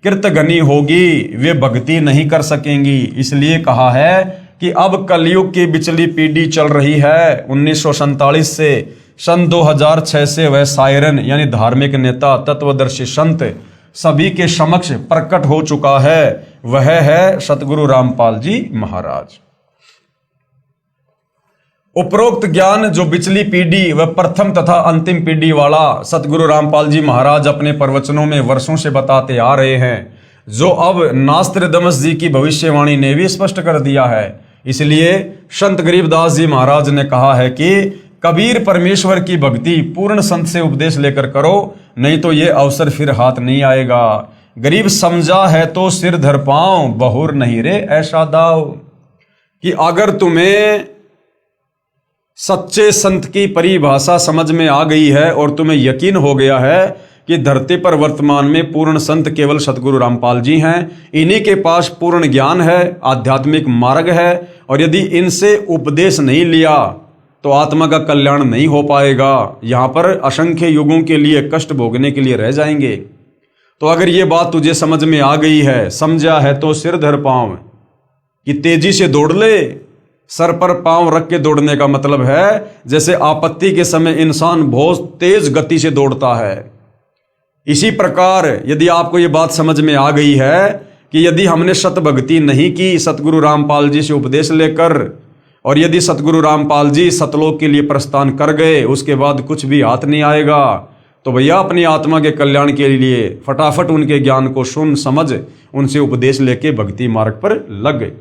कृतघ्नी होगी, वे भक्ति नहीं कर सकेंगी। इसलिए कहा है कि अब कलयुग की बिचली पीढ़ी चल रही है। 1947 से सन 2006 से वह सायरन यानी धार्मिक नेता, तत्वदर्शी संत सभी के समक्ष प्रकट हो चुका है। वह है सतगुरु रामपाल जी महाराज। उपरोक्त ज्ञान जो बिचली पीढ़ी व प्रथम तथा अंतिम पीढ़ी वाला सतगुरु रामपाल जी महाराज अपने प्रवचनों में वर्षों से बताते आ रहे हैं, जो अब नास्त्रदमस जी की भविष्यवाणी ने भी स्पष्ट कर दिया है। इसलिए संत गरीबदास जी महाराज ने कहा है कि कबीर परमेश्वर की भक्ति पूर्ण संत से उपदेश लेकर करो, नहीं तो ये अवसर फिर हाथ नहीं आएगा। गरीब समझा है तो सिर धर पाओ, बहुर नहीं रे ऐसा दाव। कि अगर तुम्हें सच्चे संत की परिभाषा समझ में आ गई है और तुम्हें यकीन हो गया है कि धरती पर वर्तमान में पूर्ण संत केवल सतगुरु रामपाल जी हैं, इन्हीं के पास पूर्ण ज्ञान है, आध्यात्मिक मार्ग है, और यदि इनसे उपदेश नहीं लिया तो आत्मा का कल्याण नहीं हो पाएगा। यहाँ पर असंख्य युगों के लिए कष्ट भोगने के लिए रह जाएंगे। तो अगर ये बात तुझे समझ में आ गई है, समझा है तो सिर धर पाँव, कि तेजी से दौड़ ले। सर पर पांव रख के दौड़ने का मतलब है जैसे आपत्ति के समय इंसान बहुत तेज गति से दौड़ता है। इसी प्रकार यदि आपको ये बात समझ में आ गई है कि यदि हमने सत भक्ति नहीं की सतगुरु रामपाल जी से उपदेश लेकर, और यदि सतगुरु रामपाल जी सतलोक के लिए प्रस्थान कर गए, उसके बाद कुछ भी हाथ नहीं आएगा, तो भैया अपनी आत्मा के कल्याण के लिए फटाफट उनके ज्ञान को सुन समझ उनसे उपदेश लेके भक्ति मार्ग पर लग गए।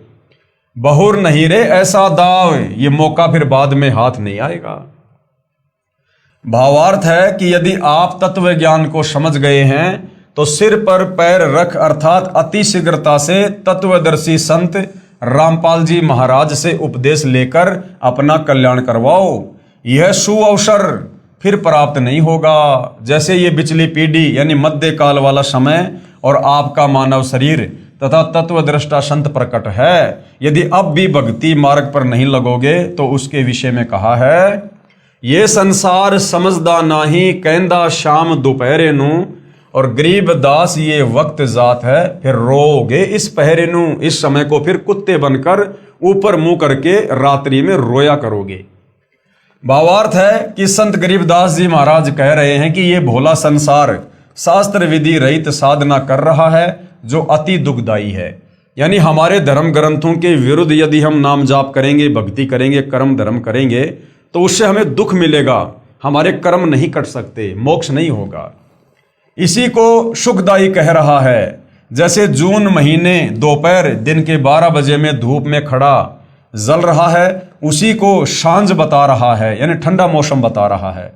बहुर नहीं रे ऐसा दाव, ये मौका फिर बाद में हाथ नहीं आएगा। भावार्थ है कि यदि आप तत्व ज्ञान को समझ गए हैं तो सिर पर पैर रख अर्थात अति शीघ्रता से तत्वदर्शी संत रामपाल जी महाराज से उपदेश लेकर अपना कल्याण करवाओ। यह सुअवसर फिर प्राप्त नहीं होगा। जैसे ये पिछली पीढ़ी यानी मध्य काल वाला समय और आपका मानव शरीर तथा तत्वदृष्टा संत प्रकट है। यदि अब भी भक्ति मार्ग पर नहीं लगोगे तो उसके विषय में कहा है, ये संसार समझदा नाही कहंदा शाम दोपहरे नू, और गरीब दास ये वक्त जात है फिर रोगे इस पहरे नू। इस समय को फिर कुत्ते बनकर ऊपर मुंह करके रात्रि में रोया करोगे। भावार्थ है कि संत गरीबदास जी महाराज कह रहे हैं कि ये भोला संसार शास्त्र विधि रहित साधना कर रहा है जो अति दुखदायी है। यानी हमारे धर्म ग्रंथों के विरुद्ध यदि हम नाम जाप करेंगे, भक्ति करेंगे, कर्म धर्म करेंगे तो उससे हमें दुख मिलेगा। हमारे कर्म नहीं कट सकते, मोक्ष नहीं होगा। इसी को सुखदायी कह रहा है। जैसे जून महीने दोपहर दिन के 12 बजे में धूप में खड़ा जल रहा है, उसी को सांझ बता रहा है, यानी ठंडा मौसम बता रहा है।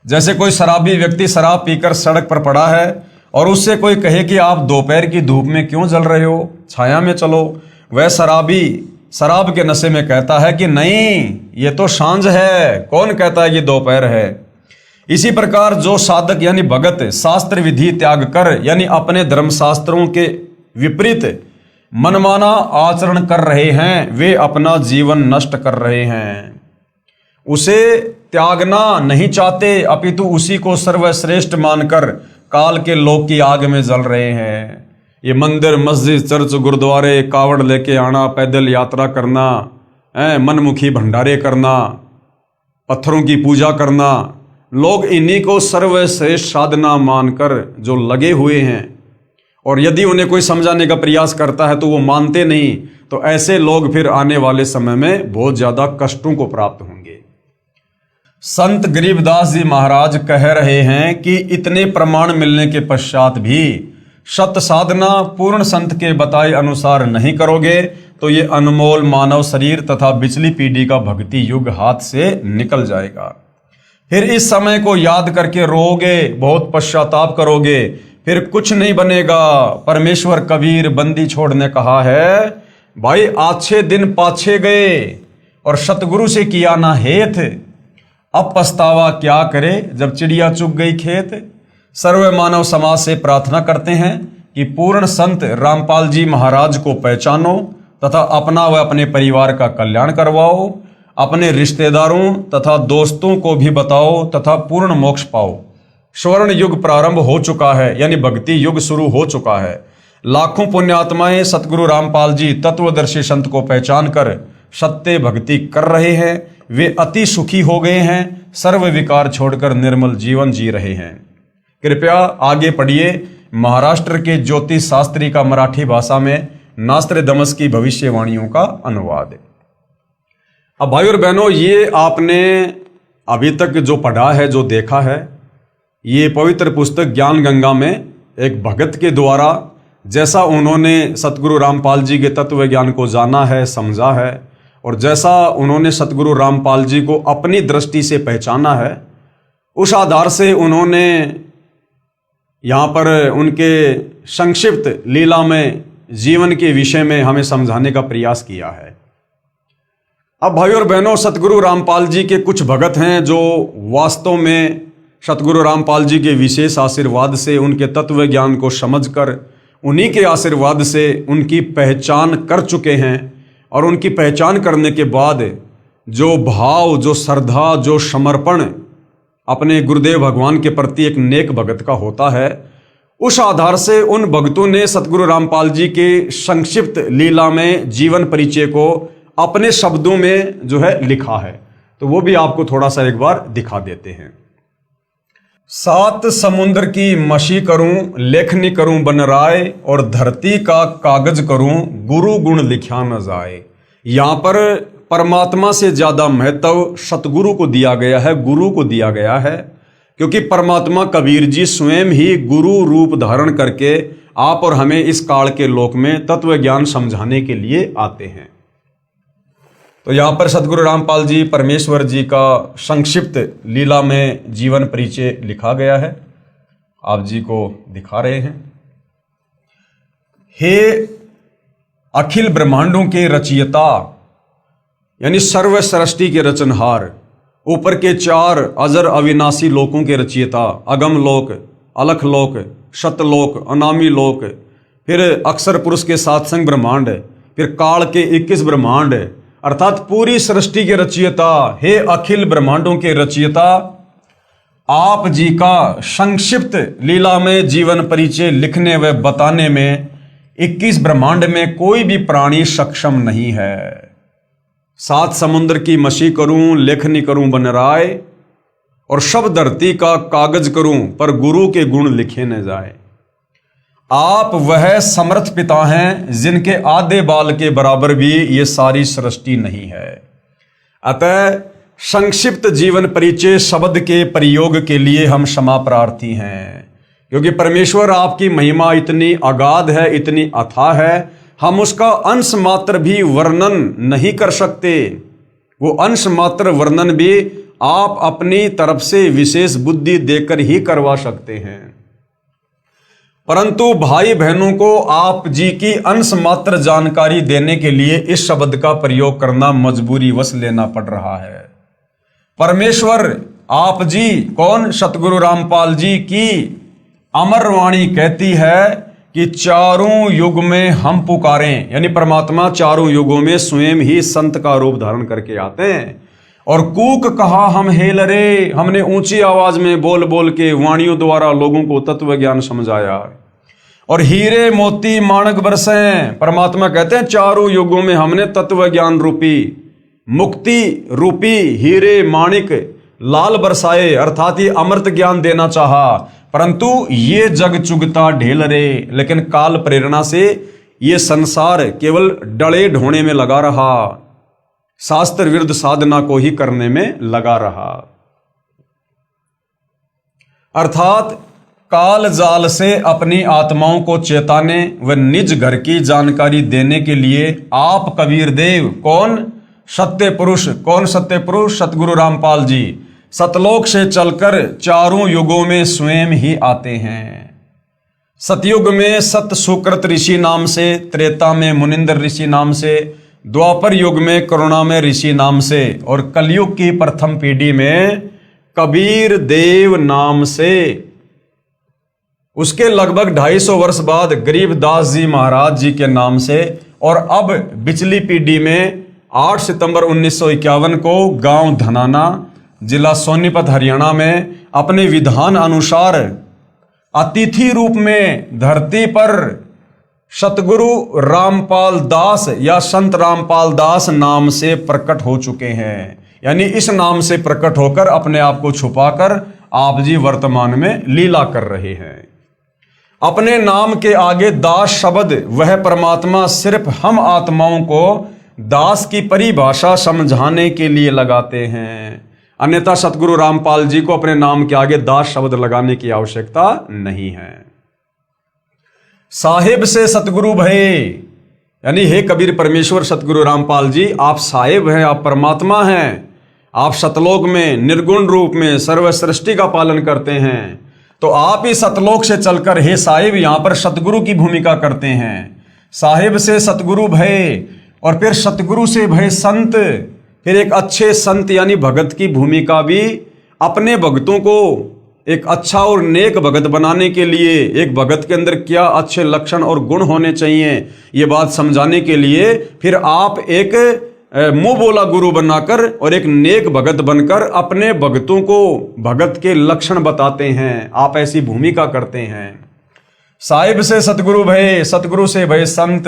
जैसे कोई शराबी व्यक्ति शराब पीकर सड़क पर पड़ा है और उससे कोई कहे कि आप दोपहर की धूप में क्यों जल रहे हो, छाया में चलो, वह शराबी शराब के नशे में कहता है कि नहीं, ये तो सांझ है, कौन कहता है कि दोपहर है। इसी प्रकार जो साधक यानी भगत शास्त्र विधि त्याग कर यानी अपने धर्मशास्त्रों के विपरीत मनमाना आचरण कर रहे हैं, वे अपना जीवन नष्ट कर रहे हैं। उसे त्यागना नहीं चाहते अपितु उसी को सर्वश्रेष्ठ मानकर काल के लोक की आग में जल रहे हैं। ये मंदिर मस्जिद चर्च गुरुद्वारे कावड़ लेके आना, पैदल यात्रा करना, मनमुखी भंडारे करना, पत्थरों की पूजा करना, लोग इन्हीं को सर्वश्रेष्ठ साधना मानकर जो लगे हुए हैं। और यदि उन्हें कोई समझाने का प्रयास करता है तो वो मानते नहीं, तो ऐसे लोग फिर आने वाले समय में बहुत ज्यादा कष्टों को प्राप्त होंगे। संत गरीबदास जी महाराज कह रहे हैं कि इतने प्रमाण मिलने के पश्चात भी सत साधना पूर्ण संत के बताए अनुसार नहीं करोगे तो ये अनमोल मानव शरीर तथा पिछली पीढ़ी का भक्ति युग हाथ से निकल जाएगा। फिर इस समय को याद करके रोओगे, बहुत पश्चाताप करोगे, फिर कुछ नहीं बनेगा। परमेश्वर कबीर बंदी छोड़ने कहा है, भाई अच्छे दिन पाछे गए और सतगुरु से किया ना हेत, अब पछतावा क्या करे जब चिड़िया चुग गई खेत। सर्व मानव समाज से प्रार्थना करते हैं कि पूर्ण संत रामपाल जी महाराज को पहचानो तथा अपना व अपने परिवार का कल्याण करवाओ, अपने रिश्तेदारों तथा दोस्तों को भी बताओ तथा पूर्ण मोक्ष पाओ। स्वर्ण युग प्रारंभ हो चुका है, यानी भक्ति युग शुरू हो चुका है। लाखों पुण्यात्माएं सतगुरु रामपाल जी तत्वदर्शी संत को पहचान कर सत्य भक्ति कर रहे हैं। वे अति सुखी हो गए हैं, सर्व विकार छोड़कर निर्मल जीवन जी रहे हैं। कृपया आगे पढ़िए महाराष्ट्र के ज्योतिष शास्त्री का मराठी भाषा में नास्ट्रेडमस की भविष्यवाणियों का अनुवाद। अब भाई और बहनों, ये आपने अभी तक जो पढ़ा है, जो देखा है, ये पवित्र पुस्तक ज्ञान गंगा में एक भगत के द्वारा जैसा उन्होंने सतगुरु रामपाल जी के तत्व ज्ञान को जाना है, समझा है, और जैसा उन्होंने सतगुरु रामपाल जी को अपनी दृष्टि से पहचाना है, उस आधार से उन्होंने यहाँ पर उनके संक्षिप्त लीला में जीवन के विषय में हमें समझाने का प्रयास किया है। अब भाइयों और बहनों, सतगुरु रामपाल जी के कुछ भगत हैं जो वास्तव में सतगुरु रामपाल जी के विशेष आशीर्वाद से उनके तत्व ज्ञान को समझकर उन्हीं के आशीर्वाद से उनकी पहचान कर चुके हैं। और उनकी पहचान करने के बाद जो भाव, जो श्रद्धा, जो समर्पण अपने गुरुदेव भगवान के प्रति एक नेक भगत का होता है, उस आधार से उन भक्तों ने सतगुरु रामपाल जी के संक्षिप्त लीला में जीवन परिचय को अपने शब्दों में जो है लिखा है। तो वो भी आपको थोड़ा सा एक बार दिखा देते हैं। 7 समुद्र की मशी करूं, लेखनी करूं बन राय, और धरती का कागज करूं, गुरु गुण लिखा न जाए। यहाँ पर परमात्मा से ज्यादा महत्व सतगुरु को दिया गया है, गुरु को दिया गया है, क्योंकि परमात्मा कबीर जी स्वयं ही गुरु रूप धारण करके आप और हमें इस काल के लोक में तत्व ज्ञान समझाने के लिए आते हैं। तो यहाँ पर सतगुरु रामपाल जी परमेश्वर जी का संक्षिप्त लीला में जीवन परिचय लिखा गया है, आप जी को दिखा रहे हैं। हे अखिल ब्रह्मांडों के रचयिता, यानी सर्व सृष्टि के रचनहार, ऊपर के 4 अजर अविनाशी लोकों के रचयिता, अगम लोक, अलख लोक, शतलोक, अनामी लोक, फिर अक्षर पुरुष के 7 संग ब्रह्मांड, फिर काल के 21 ब्रह्मांड, अर्थात पूरी सृष्टि के रचयिता, हे अखिल ब्रह्मांडों के रचयिता, आप जी का संक्षिप्त लीला में जीवन परिचय लिखने व बताने में 21 ब्रह्मांड में कोई भी प्राणी सक्षम नहीं है। 7 समुद्र की मशी करूं, लेखनी करूं बन राय, और सब धरती का कागज करूं, पर गुरु के गुण लिखे न जाए। आप वह समर्थ पिता हैं जिनके आधे बाल के बराबर भी ये सारी सृष्टि नहीं है। अतः संक्षिप्त जीवन परिचय शब्द के प्रयोग के लिए हम क्षमा प्रार्थी हैं, क्योंकि परमेश्वर आपकी महिमा इतनी अगाध है, इतनी अथाह है, हम उसका अंश मात्र भी वर्णन नहीं कर सकते। वो अंश मात्र वर्णन भी आप अपनी तरफ से विशेष बुद्धि देकर ही करवा सकते हैं, परंतु भाई बहनों को आप जी की अंश मात्र जानकारी देने के लिए इस शब्द का प्रयोग करना मजबूरी वश लेना पड़ रहा है। परमेश्वर आप जी कौन? सतगुरु रामपाल जी की अमर वाणी कहती है कि चारों युग में हम पुकारें, यानी परमात्मा चारों युगों में स्वयं ही संत का रूप धारण करके आते हैं। और कूक कहा हम हेल रे, हमने ऊंची आवाज में बोल बोल के वाणियों द्वारा लोगों को तत्व ज्ञान समझाया। और हीरे मोती माणक बरसें, परमात्मा कहते हैं चारों युगों में हमने तत्व ज्ञान रूपी, मुक्ति रूपी हीरे माणिक लाल बरसाए, अर्थात ये अमृत ज्ञान देना चाहा, परंतु ये जग चुगता ढेल रे, लेकिन काल प्रेरणा से ये संसार केवल डले ढोने में लगा रहा, शास्त्र विरुद्ध साधना को ही करने में लगा रहा। अर्थात काल जाल से अपनी आत्माओं को चेताने व निज घर की जानकारी देने के लिए आप कबीर देव कौन? सत्य पुरुष। कौन सत्य पुरुष? सतगुरु रामपाल जी सतलोक से चलकर चारों युगों में स्वयं ही आते हैं। सतयुग में सत सुकृत ऋषि नाम से, त्रेता में मुनिंदर ऋषि नाम से, द्वापर युग में करुणा में ऋषि नाम से, और कलयुग की प्रथम पीढ़ी में कबीर देव नाम से। उसके लगभग 250 वर्ष बाद गरीबदास जी महाराज जी के नाम से, और अब पिछली पीढ़ी में 8 सितंबर 1951 को गांव धनाना, जिला सोनीपत हरियाणा में अपने विधान अनुसार अतिथि रूप में धरती पर सतगुरु रामपाल दास या संत रामपाल दास नाम से प्रकट हो चुके हैं। यानी इस नाम से प्रकट होकर अपने आप को छुपाकर आप जी वर्तमान में लीला कर रहे हैं। अपने नाम के आगे दास शब्द वह परमात्मा सिर्फ हम आत्माओं को दास की परिभाषा समझाने के लिए लगाते हैं, अन्यथा सतगुरु रामपाल जी को अपने नाम के आगे दास शब्द लगाने की आवश्यकता नहीं है। साहिब से सतगुरु भये, यानी हे कबीर परमेश्वर सतगुरु रामपाल जी, आप साहिब हैं, आप परमात्मा हैं, आप सतलोक में निर्गुण रूप में सर्व सृष्टि का पालन करते हैं। तो आप ही सतलोक से चलकर हे साहिब यहां पर सतगुरु की भूमिका करते हैं। साहिब से सतगुरु भय, और फिर सतगुरु से भय संत, फिर एक अच्छे संत यानी भगत की भूमिका भी अपने भक्तों को एक अच्छा और नेक भगत बनाने के लिए, एक भगत के अंदर क्या अच्छे लक्षण और गुण होने चाहिए ये बात समझाने के लिए फिर आप एक मुंह बोला गुरु बनाकर और एक नेक भगत बनकर अपने भक्तों को भगत के लक्षण बताते हैं। आप ऐसी भूमिका करते हैं। साहिब से सतगुरु भय, सतगुरु से भय संत,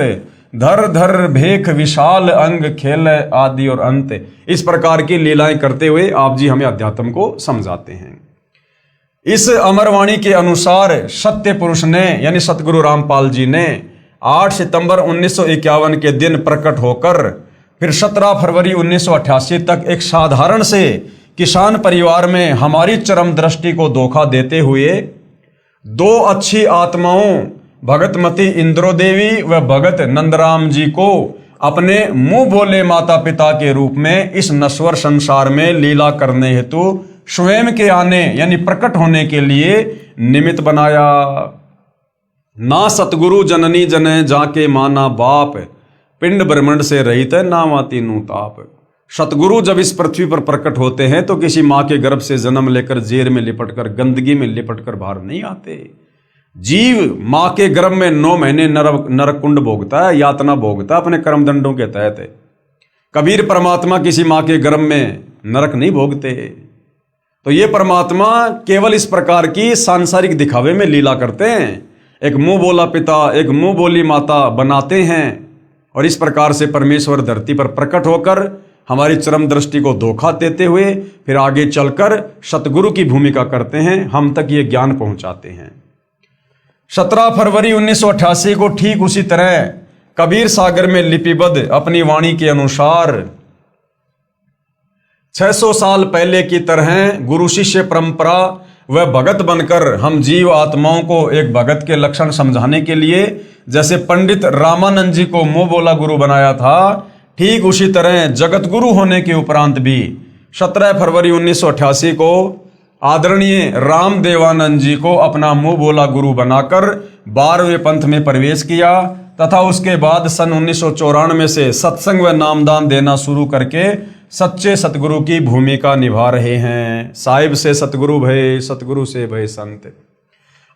धर धर भेख विशाल अंग खेल आदि और अंत। इस प्रकार की लीलाएं करते हुए आप जी हमें अध्यात्म को समझाते हैं। इस अमरवाणी के अनुसार सत्य पुरुष ने यानी सतगुरु रामपाल जी ने 8 सितंबर 1951 के दिन प्रकट होकर फिर 17 फरवरी 1988 तक एक साधारण से किसान परिवार में हमारी चरम दृष्टि को धोखा देते हुए दो अच्छी आत्माओं भगतमती इंद्रो देवी व भगत नंदराम जी को अपने मुंह बोले माता पिता के रूप में इस नश्वर संसार में लीला करने हेतु स्वयं के आने यानी प्रकट होने के लिए निमित्त बनाया। ना सतगुरु जननी जने जाके माना बाप, पिंड ब्रह्मंड से रहित ना माती नू ताप। सतगुरु जब इस पृथ्वी पर प्रकट होते हैं तो किसी माँ के गर्भ से जन्म लेकर जेर में लिपटकर गंदगी में लिपटकर बाहर नहीं आते। जीव माँ के गर्भ में 9 महीने नरक कुंड भोगता है, यातना भोगता है अपने कर्म दंडों के तहत। कबीर परमात्मा किसी माँ के गर्भ में नरक नहीं भोगते। तो ये परमात्मा केवल इस प्रकार की सांसारिक दिखावे में लीला करते हैं, एक मुंह बोला पिता एक मुंह बोली माता बनाते हैं और इस प्रकार से परमेश्वर धरती पर प्रकट होकर हमारी चरम दृष्टि को धोखा देते हुए फिर आगे चलकर सतगुरु की भूमिका करते हैं, हम तक ये ज्ञान पहुंचाते हैं। 17 फरवरी 1988 को ठीक उसी तरह कबीर सागर में लिपिबद्ध अपनी वाणी के अनुसार 600 साल पहले की तरह गुरु शिष्य परंपरा व भगत बनकर हम जीव आत्माओं को एक भगत के लक्षण समझाने के लिए जैसे पंडित रामानंद जी को मुंह बोला गुरु बनाया था, ठीक उसी तरह जगत गुरु होने के उपरांत भी 17 फरवरी 1988 को आदरणीय रामदेवानंद जी को अपना मुंह बोला गुरु बनाकर 12वें पंथ में प्रवेश किया तथा उसके बाद सन 1994 से सत्संग व नामदान देना शुरू करके सच्चे सतगुरु की भूमिका निभा रहे हैं। साहिब से सतगुरु भय, सतगुरु से भय संत।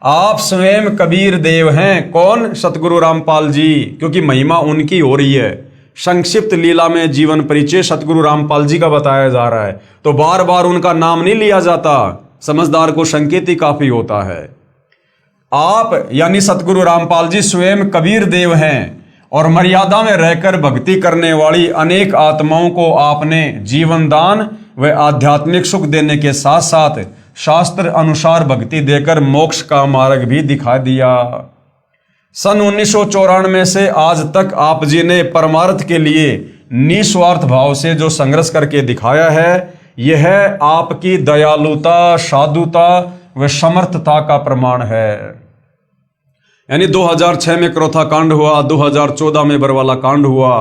आप स्वयं कबीर देव हैं। कौन? सतगुरु रामपाल जी, क्योंकि महिमा उनकी हो रही है। संक्षिप्त लीला में जीवन परिचय सतगुरु रामपाल जी का बताया जा रहा है, तो बार बार उनका नाम नहीं लिया जाता, समझदार को संकेत ही काफी होता है। आप यानी सतगुरु रामपाल जी स्वयं कबीर देव हैं और मर्यादा में रहकर भक्ति करने वाली अनेक आत्माओं को आपने जीवन दान व आध्यात्मिक सुख देने के साथ साथ शास्त्र अनुसार भक्ति देकर मोक्ष का मार्ग भी दिखा दिया। सन 1994 से आज तक आप जी ने परमार्थ के लिए निस्वार्थ भाव से जो संघर्ष करके दिखाया है, यह आपकी दयालुता, साधुता व समर्थता का प्रमाण है। यानी 2006 में क्रोथा कांड हुआ, 2014 में बरवाला कांड हुआ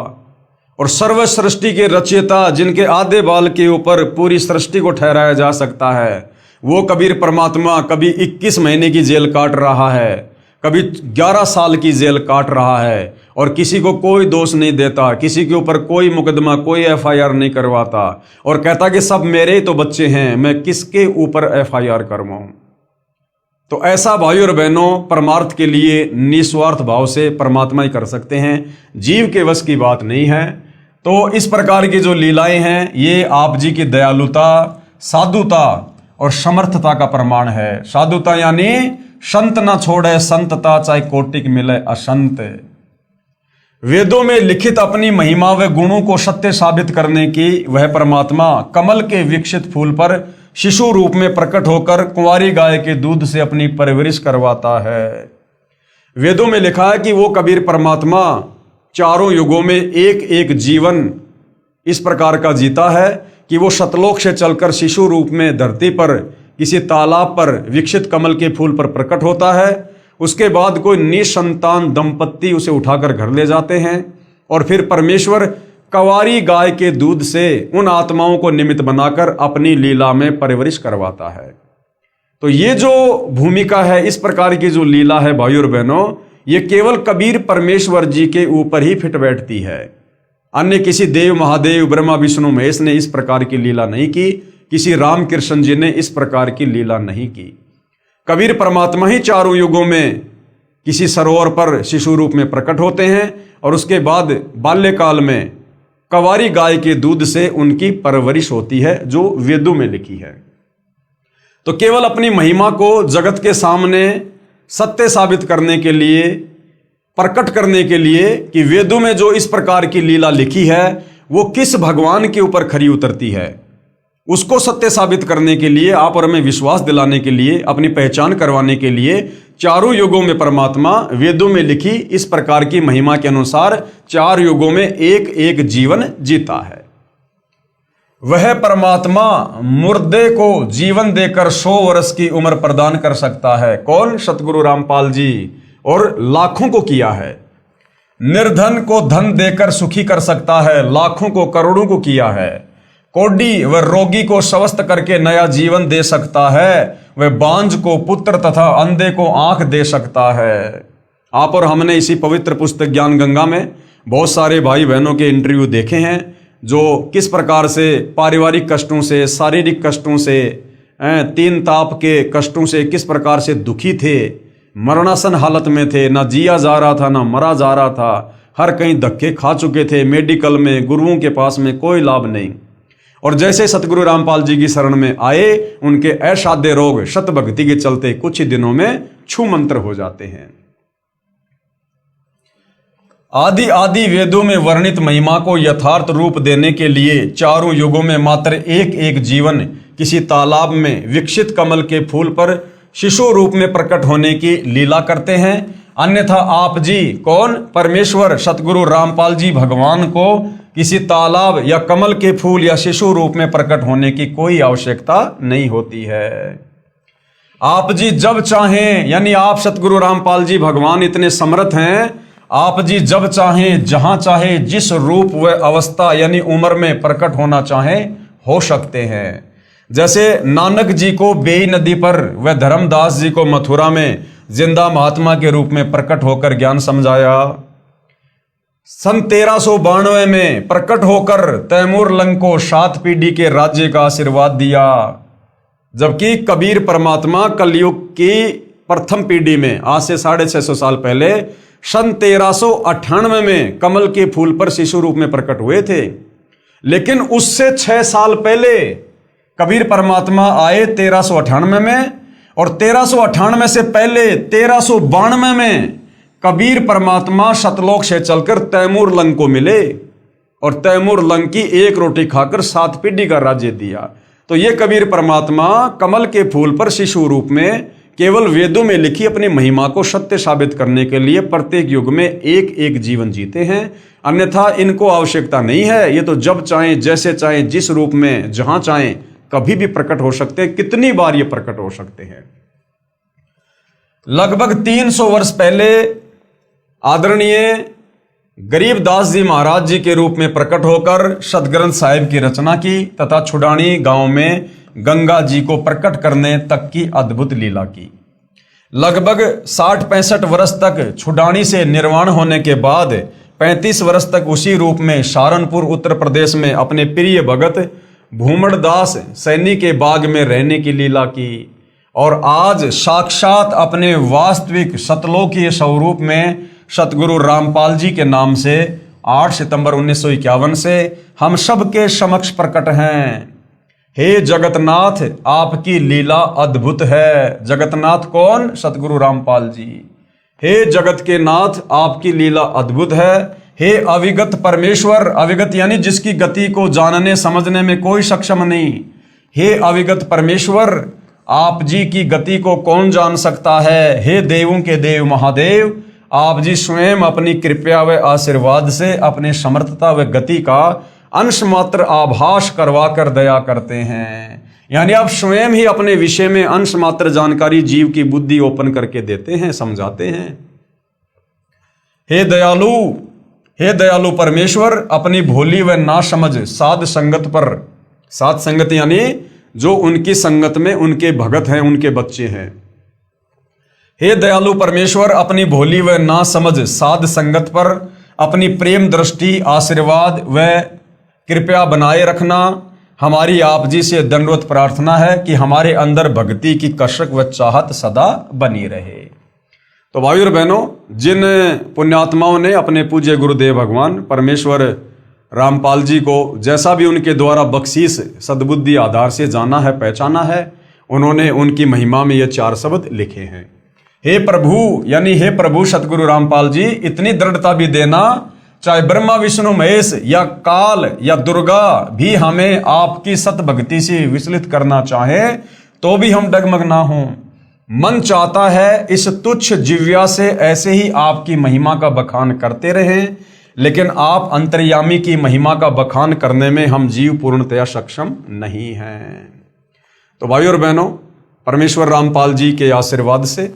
और सर्व सृष्टि के रचयिता जिनके आधे बाल के ऊपर पूरी सृष्टि को ठहराया जा सकता है, वो कबीर परमात्मा कभी 21 महीने की जेल काट रहा है, कभी 11 साल की जेल काट रहा है और किसी को कोई दोष नहीं देता, किसी के ऊपर कोई मुकदमा, कोई FIR नहीं करवाता और कहता कि सब मेरे तो बच्चे हैं, मैं किसके ऊपर FIR करवाऊं। तो ऐसा भाइयों और बहनों परमार्थ के लिए निस्वार्थ भाव से परमात्मा ही कर सकते हैं, जीव के वश की बात नहीं है। तो इस प्रकार की जो लीलाएं हैं ये आप जी की दयालुता, साधुता और समर्थता का प्रमाण है। साधुता यानी संत ना छोड़े संतता, चाहे कोटिक मिले असंत। वेदों में लिखित अपनी महिमा व गुणों को सत्य साबित करने की वह परमात्मा कमल के विकसित फूल पर शिशु रूप में प्रकट होकर कुंवारी गाय के दूध से अपनी परवरिश करवाता है। वेदों में लिखा है कि वो कबीर परमात्मा चारों युगों में एक एक जीवन इस प्रकार का जीता है कि वो सतलोक से चलकर शिशु रूप में धरती पर किसी तालाब पर विकसित कमल के फूल पर प्रकट होता है। उसके बाद कोई निसंतान दंपत्ति उसे उठाकर घर ले जाते हैं और फिर परमेश्वर कंवारी गाय के दूध से उन आत्माओं को निमित्त बनाकर अपनी लीला में परवरिश करवाता है। तो ये जो भूमिका है, इस प्रकार की जो लीला है भाइयों और बहनों, ये केवल कबीर परमेश्वर जी के ऊपर ही फिट बैठती है। अन्य किसी देव, महादेव, ब्रह्मा, विष्णु, महेश ने इस प्रकार की लीला नहीं की, किसी राम कृष्ण जी ने इस प्रकार की लीला नहीं की। कबीर परमात्मा ही चारों युगों में किसी सरोवर पर शिशु रूप में प्रकट होते हैं और उसके बाद बाल्यकाल में कंवारी गाय के दूध से उनकी परवरिश होती है, जो वेदों में लिखी है। तो केवल अपनी महिमा को जगत के सामने सत्य साबित करने के लिए, प्रकट करने के लिए कि वेदों में जो इस प्रकार की लीला लिखी है वो किस भगवान के ऊपर खरी उतरती है, उसको सत्य साबित करने के लिए, आप और हमें विश्वास दिलाने के लिए, अपनी पहचान करवाने के लिए चारों युगों में परमात्मा वेदों में लिखी इस प्रकार की महिमा के अनुसार 4 युगों में एक एक जीवन जीता है। वह परमात्मा मुर्दे को जीवन देकर 100 वर्ष की उम्र प्रदान कर सकता है। कौन? सतगुरु रामपाल जी। और लाखों को किया है। निर्धन को धन देकर सुखी कर सकता है, लाखों को करोड़ों को किया है। कोढ़ी व रोगी को स्वस्थ करके नया जीवन दे सकता है। वह बांझ को पुत्र तथा अंधे को आंख दे सकता है। आप और हमने इसी पवित्र पुस्तक ज्ञान गंगा में बहुत सारे भाई बहनों के इंटरव्यू देखे हैं जो किस प्रकार से पारिवारिक कष्टों से, शारीरिक कष्टों से, तीन ताप के कष्टों से किस प्रकार से दुखी थे, मरणासन हालत में थे, ना जिया जा रहा था ना मरा जा रहा था, हर कहीं धक्के खा चुके थे, मेडिकल में, गुरुओं के पास में कोई लाभ नहीं। और जैसे सतगुरु रामपाल जी की शरण में आए, उनके असाध्य रोग शत भक्ति के चलते कुछ ही दिनों में छू मंत्र हो जाते हैं। आदि आदि वेदों में वर्णित महिमा को यथार्थ रूप देने के लिए चारों युगों में मात्र एक एक जीवन किसी तालाब में विकसित कमल के फूल पर शिशु रूप में प्रकट होने की लीला करते हैं। अन्यथा आप जी, कौन? परमेश्वर सतगुरु रामपाल जी भगवान को किसी तालाब या कमल के फूल या शिशु रूप में प्रकट होने की कोई आवश्यकता नहीं होती है। आप जी जब चाहें, यानी आप सतगुरु रामपाल जी भगवान इतने समर्थ हैं, आप जी जब चाहें, जहां चाहे, जिस रूप व अवस्था यानी उम्र में प्रकट होना चाहें हो सकते हैं। जैसे नानक जी को बेई नदी पर व धर्मदास जी को मथुरा में जिंदा महात्मा के रूप में प्रकट होकर ज्ञान समझाया। सन 1392 में प्रकट होकर तैमूर लंग को 7 पीढ़ी के राज्य का आशीर्वाद दिया। जबकि कबीर परमात्मा कलयुग की प्रथम पीढ़ी में आज से 650 साल पहले सन 1398 में कमल के फूल पर शिशु रूप में प्रकट हुए थे। लेकिन उससे 6 साल पहले कबीर परमात्मा आए 1398 में, और 1398 से पहले 1392 में कबीर परमात्मा सतलोक से चलकर तैमूर लंग को मिले और तैमूर लंग की एक रोटी खाकर 7 पीढ़ी का राज्य दिया। तो ये कबीर परमात्मा कमल के फूल पर शिशु रूप में केवल वेदों में लिखी अपनी महिमा को सत्य साबित करने के लिए प्रत्येक युग में एक एक जीवन जीते हैं। अन्यथा इनको आवश्यकता नहीं है। ये तो जब चाहें, जैसे चाहें, जिस रूप में, जहां चाहें, कभी भी प्रकट हो सकते हैं। कितनी बार ये प्रकट हो सकते हैं? लगभग 300 वर्ष पहले आदरणीय गरीबदास जी महाराज जी के रूप में प्रकट होकर सतग्रंथ साहिब की रचना की तथा छुडानी गांव में गंगा जी को प्रकट करने तक की अद्भुत लीला की। लगभग 60-65 वर्ष तक छुडानी से निर्वाण होने के बाद 35 वर्ष तक उसी रूप में सहारनपुर उत्तर प्रदेश में अपने प्रिय भगत भूमड़दास सैनी के बाग में रहने की लीला की। और आज साक्षात अपने वास्तविक सतलोकीय स्वरूप में सतगुरु रामपाल जी के नाम से 8 सितंबर 1951 से हम सब के समक्ष प्रकट हैं। हे जगतनाथ, आपकी लीला अद्भुत है। जगतनाथ कौन? सतगुरु रामपाल जी। हे जगत के नाथ, आपकी लीला अद्भुत है। हे अविगत परमेश्वर, अविगत यानी जिसकी गति को जानने समझने में कोई सक्षम नहीं। हे अविगत परमेश्वर, आप जी की गति को कौन जान सकता है? हे देवों के देव महादेव, आप जी स्वयं अपनी कृपा व आशीर्वाद से अपने समर्थता व गति का अंश मात्र आभास करवा कर दया करते हैं। यानी आप स्वयं ही अपने विषय में अंश मात्र जानकारी जीव की बुद्धि ओपन करके देते हैं, समझाते हैं। हे दयालु परमेश्वर, अपनी भोली व ना समझ साध संगत पर, साध संगत यानी जो उनकी संगत में उनके भगत हैं, उनके बच्चे हैं। हे दयालु परमेश्वर, अपनी भोली व ना समझ साध संगत पर अपनी प्रेम दृष्टि, आशीर्वाद व कृपया बनाए रखना। हमारी आप जी से दंडवत प्रार्थना है कि हमारे अंदर भक्ति की कसक व चाहत सदा बनी रहे। तो भाई और बहनों, जिन पुण्यात्माओं ने अपने पूज्य गुरुदेव भगवान परमेश्वर रामपाल जी को जैसा भी उनके द्वारा बख्शीश सद्बुद्धि आधार से जाना है, पहचाना है, उन्होंने उनकी महिमा में ये 4 शब्द लिखे हैं। हे प्रभु, यानी हे प्रभु सतगुरु रामपाल जी, इतनी दृढ़ता भी देना चाहे ब्रह्मा विष्णु महेश या काल या दुर्गा भी हमें आपकी सत भक्ति से विचलित करना चाहे तो भी हम डगमग ना हों। मन चाहता है इस तुच्छ जिव्या से ऐसे ही आपकी महिमा का बखान करते रहें, लेकिन आप अंतर्यामी की महिमा का बखान करने में हम जीव पूर्णतया सक्षम नहीं हैं। तो भाइयों और बहनों, परमेश्वर रामपाल जी के आशीर्वाद से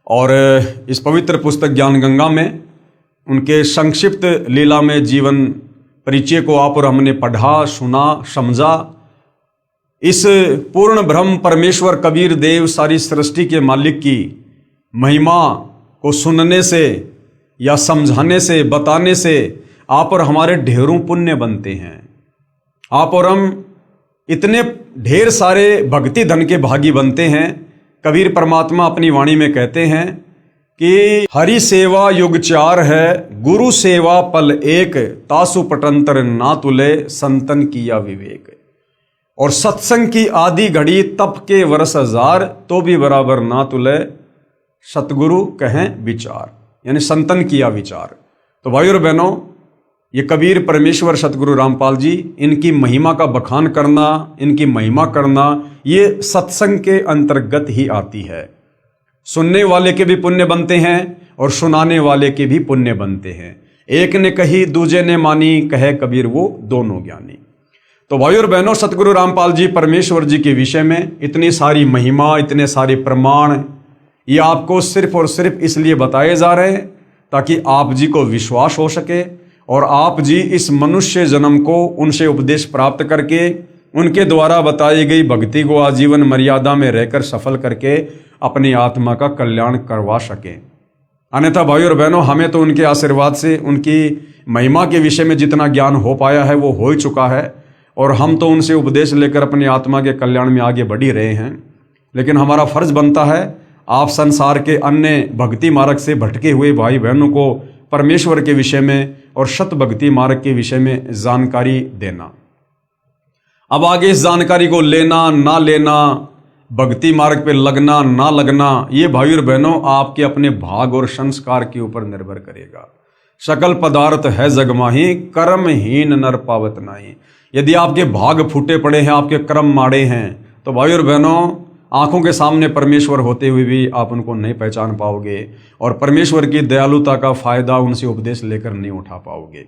और इस पवित्र पुस्तक ज्ञान गंगा में उनके संक्षिप्त लीला में जीवन परिचय को आप और हमने पढ़ा, सुना, समझा। इस पूर्ण ब्रह्म परमेश्वर कबीर देव सारी सृष्टि के मालिक की महिमा को सुनने से या समझाने से, बताने से आप और हमारे ढेरों पुण्य बनते हैं। आप और हम इतने ढेर सारे भक्ति धन के भागी बनते हैं। कबीर परमात्मा अपनी वाणी में कहते हैं कि हरि सेवा युग चार है, गुरु सेवा पल एक, तासु पटंतर ना तुले, संतन किया विवेक। और सत्संग की आदि घड़ी तप के वर्ष हजार, तो भी बराबर ना तुले, सतगुरु कहें विचार, यानी संतन किया विचार। तो भाइयों और बहनों, ये कबीर परमेश्वर सतगुरु रामपाल जी, इनकी महिमा का बखान करना, इनकी महिमा करना, ये सत्संग के अंतर्गत ही आती है। सुनने वाले के भी पुण्य बनते हैं और सुनाने वाले के भी पुण्य बनते हैं। एक ने कही दूजे ने मानी, कहे कबीर वो दोनों ज्ञानी। तो भाइयों और बहनों, सतगुरु रामपाल जी परमेश्वर जी के विषय में इतनी सारी महिमा, इतने सारे प्रमाण, ये आपको सिर्फ और सिर्फ इसलिए बताए जा रहे हैं ताकि आप जी को विश्वास हो सके और आप जी इस मनुष्य जन्म को उनसे उपदेश प्राप्त करके उनके द्वारा बताई गई भक्ति को आजीवन मर्यादा में रहकर सफल करके अपनी आत्मा का कल्याण करवा सकें। अन्यथा भाइयों और बहनों, हमें तो उनके आशीर्वाद से उनकी महिमा के विषय में जितना ज्ञान हो पाया है वो हो ही चुका है और हम तो उनसे उपदेश लेकर अपनी आत्मा के कल्याण में आगे बढ़ ही रहे हैं। लेकिन हमारा फर्ज बनता है आप संसार के अन्य भक्ति मार्ग से भटके हुए भाई बहनों को परमेश्वर के विषय में और सत भक्ति मार्ग के विषय में जानकारी देना। अब आगे इस जानकारी को लेना ना लेना, भक्ति मार्ग पे लगना ना लगना, ये भाई और बहनों आपके अपने भाग और संस्कार के ऊपर निर्भर करेगा। सकल पदार्थ है जगमाही, कर्महीन नर पावत नाही। यदि आपके भाग फूटे पड़े हैं, आपके कर्म माड़े हैं, तो भाई और बहनों, आंखों के सामने परमेश्वर होते हुए भी आप उनको नहीं पहचान पाओगे और परमेश्वर की दयालुता का फायदा उनसे उपदेश लेकर नहीं उठा पाओगे।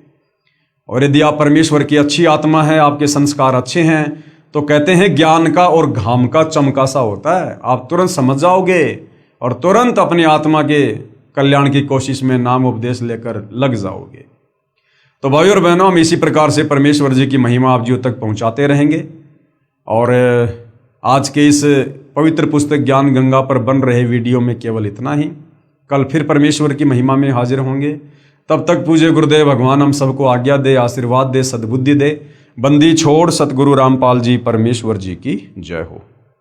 और यदि आप परमेश्वर की अच्छी आत्मा है, आपके संस्कार अच्छे हैं, तो कहते हैं ज्ञान का और घाम का चमका सा होता है। आप तुरंत समझ जाओगे और तुरंत अपनी आत्मा के कल्याण की कोशिश में नाम उपदेश लेकर लग जाओगे। तो भाई और बहनों, हम इसी प्रकार से परमेश्वर जी की महिमा आप जियों तक पहुंचाते रहेंगे और आज के इस पवित्र पुस्तक ज्ञान गंगा पर बन रहे वीडियो में केवल इतना ही। कल फिर परमेश्वर की महिमा में हाजिर होंगे। तब तक पूज्य गुरुदेव भगवान हम सबको आज्ञा दे, आशीर्वाद दे, सद्बुद्धि दे। बंदी छोड़ सतगुरु रामपाल जी परमेश्वर जी की जय हो।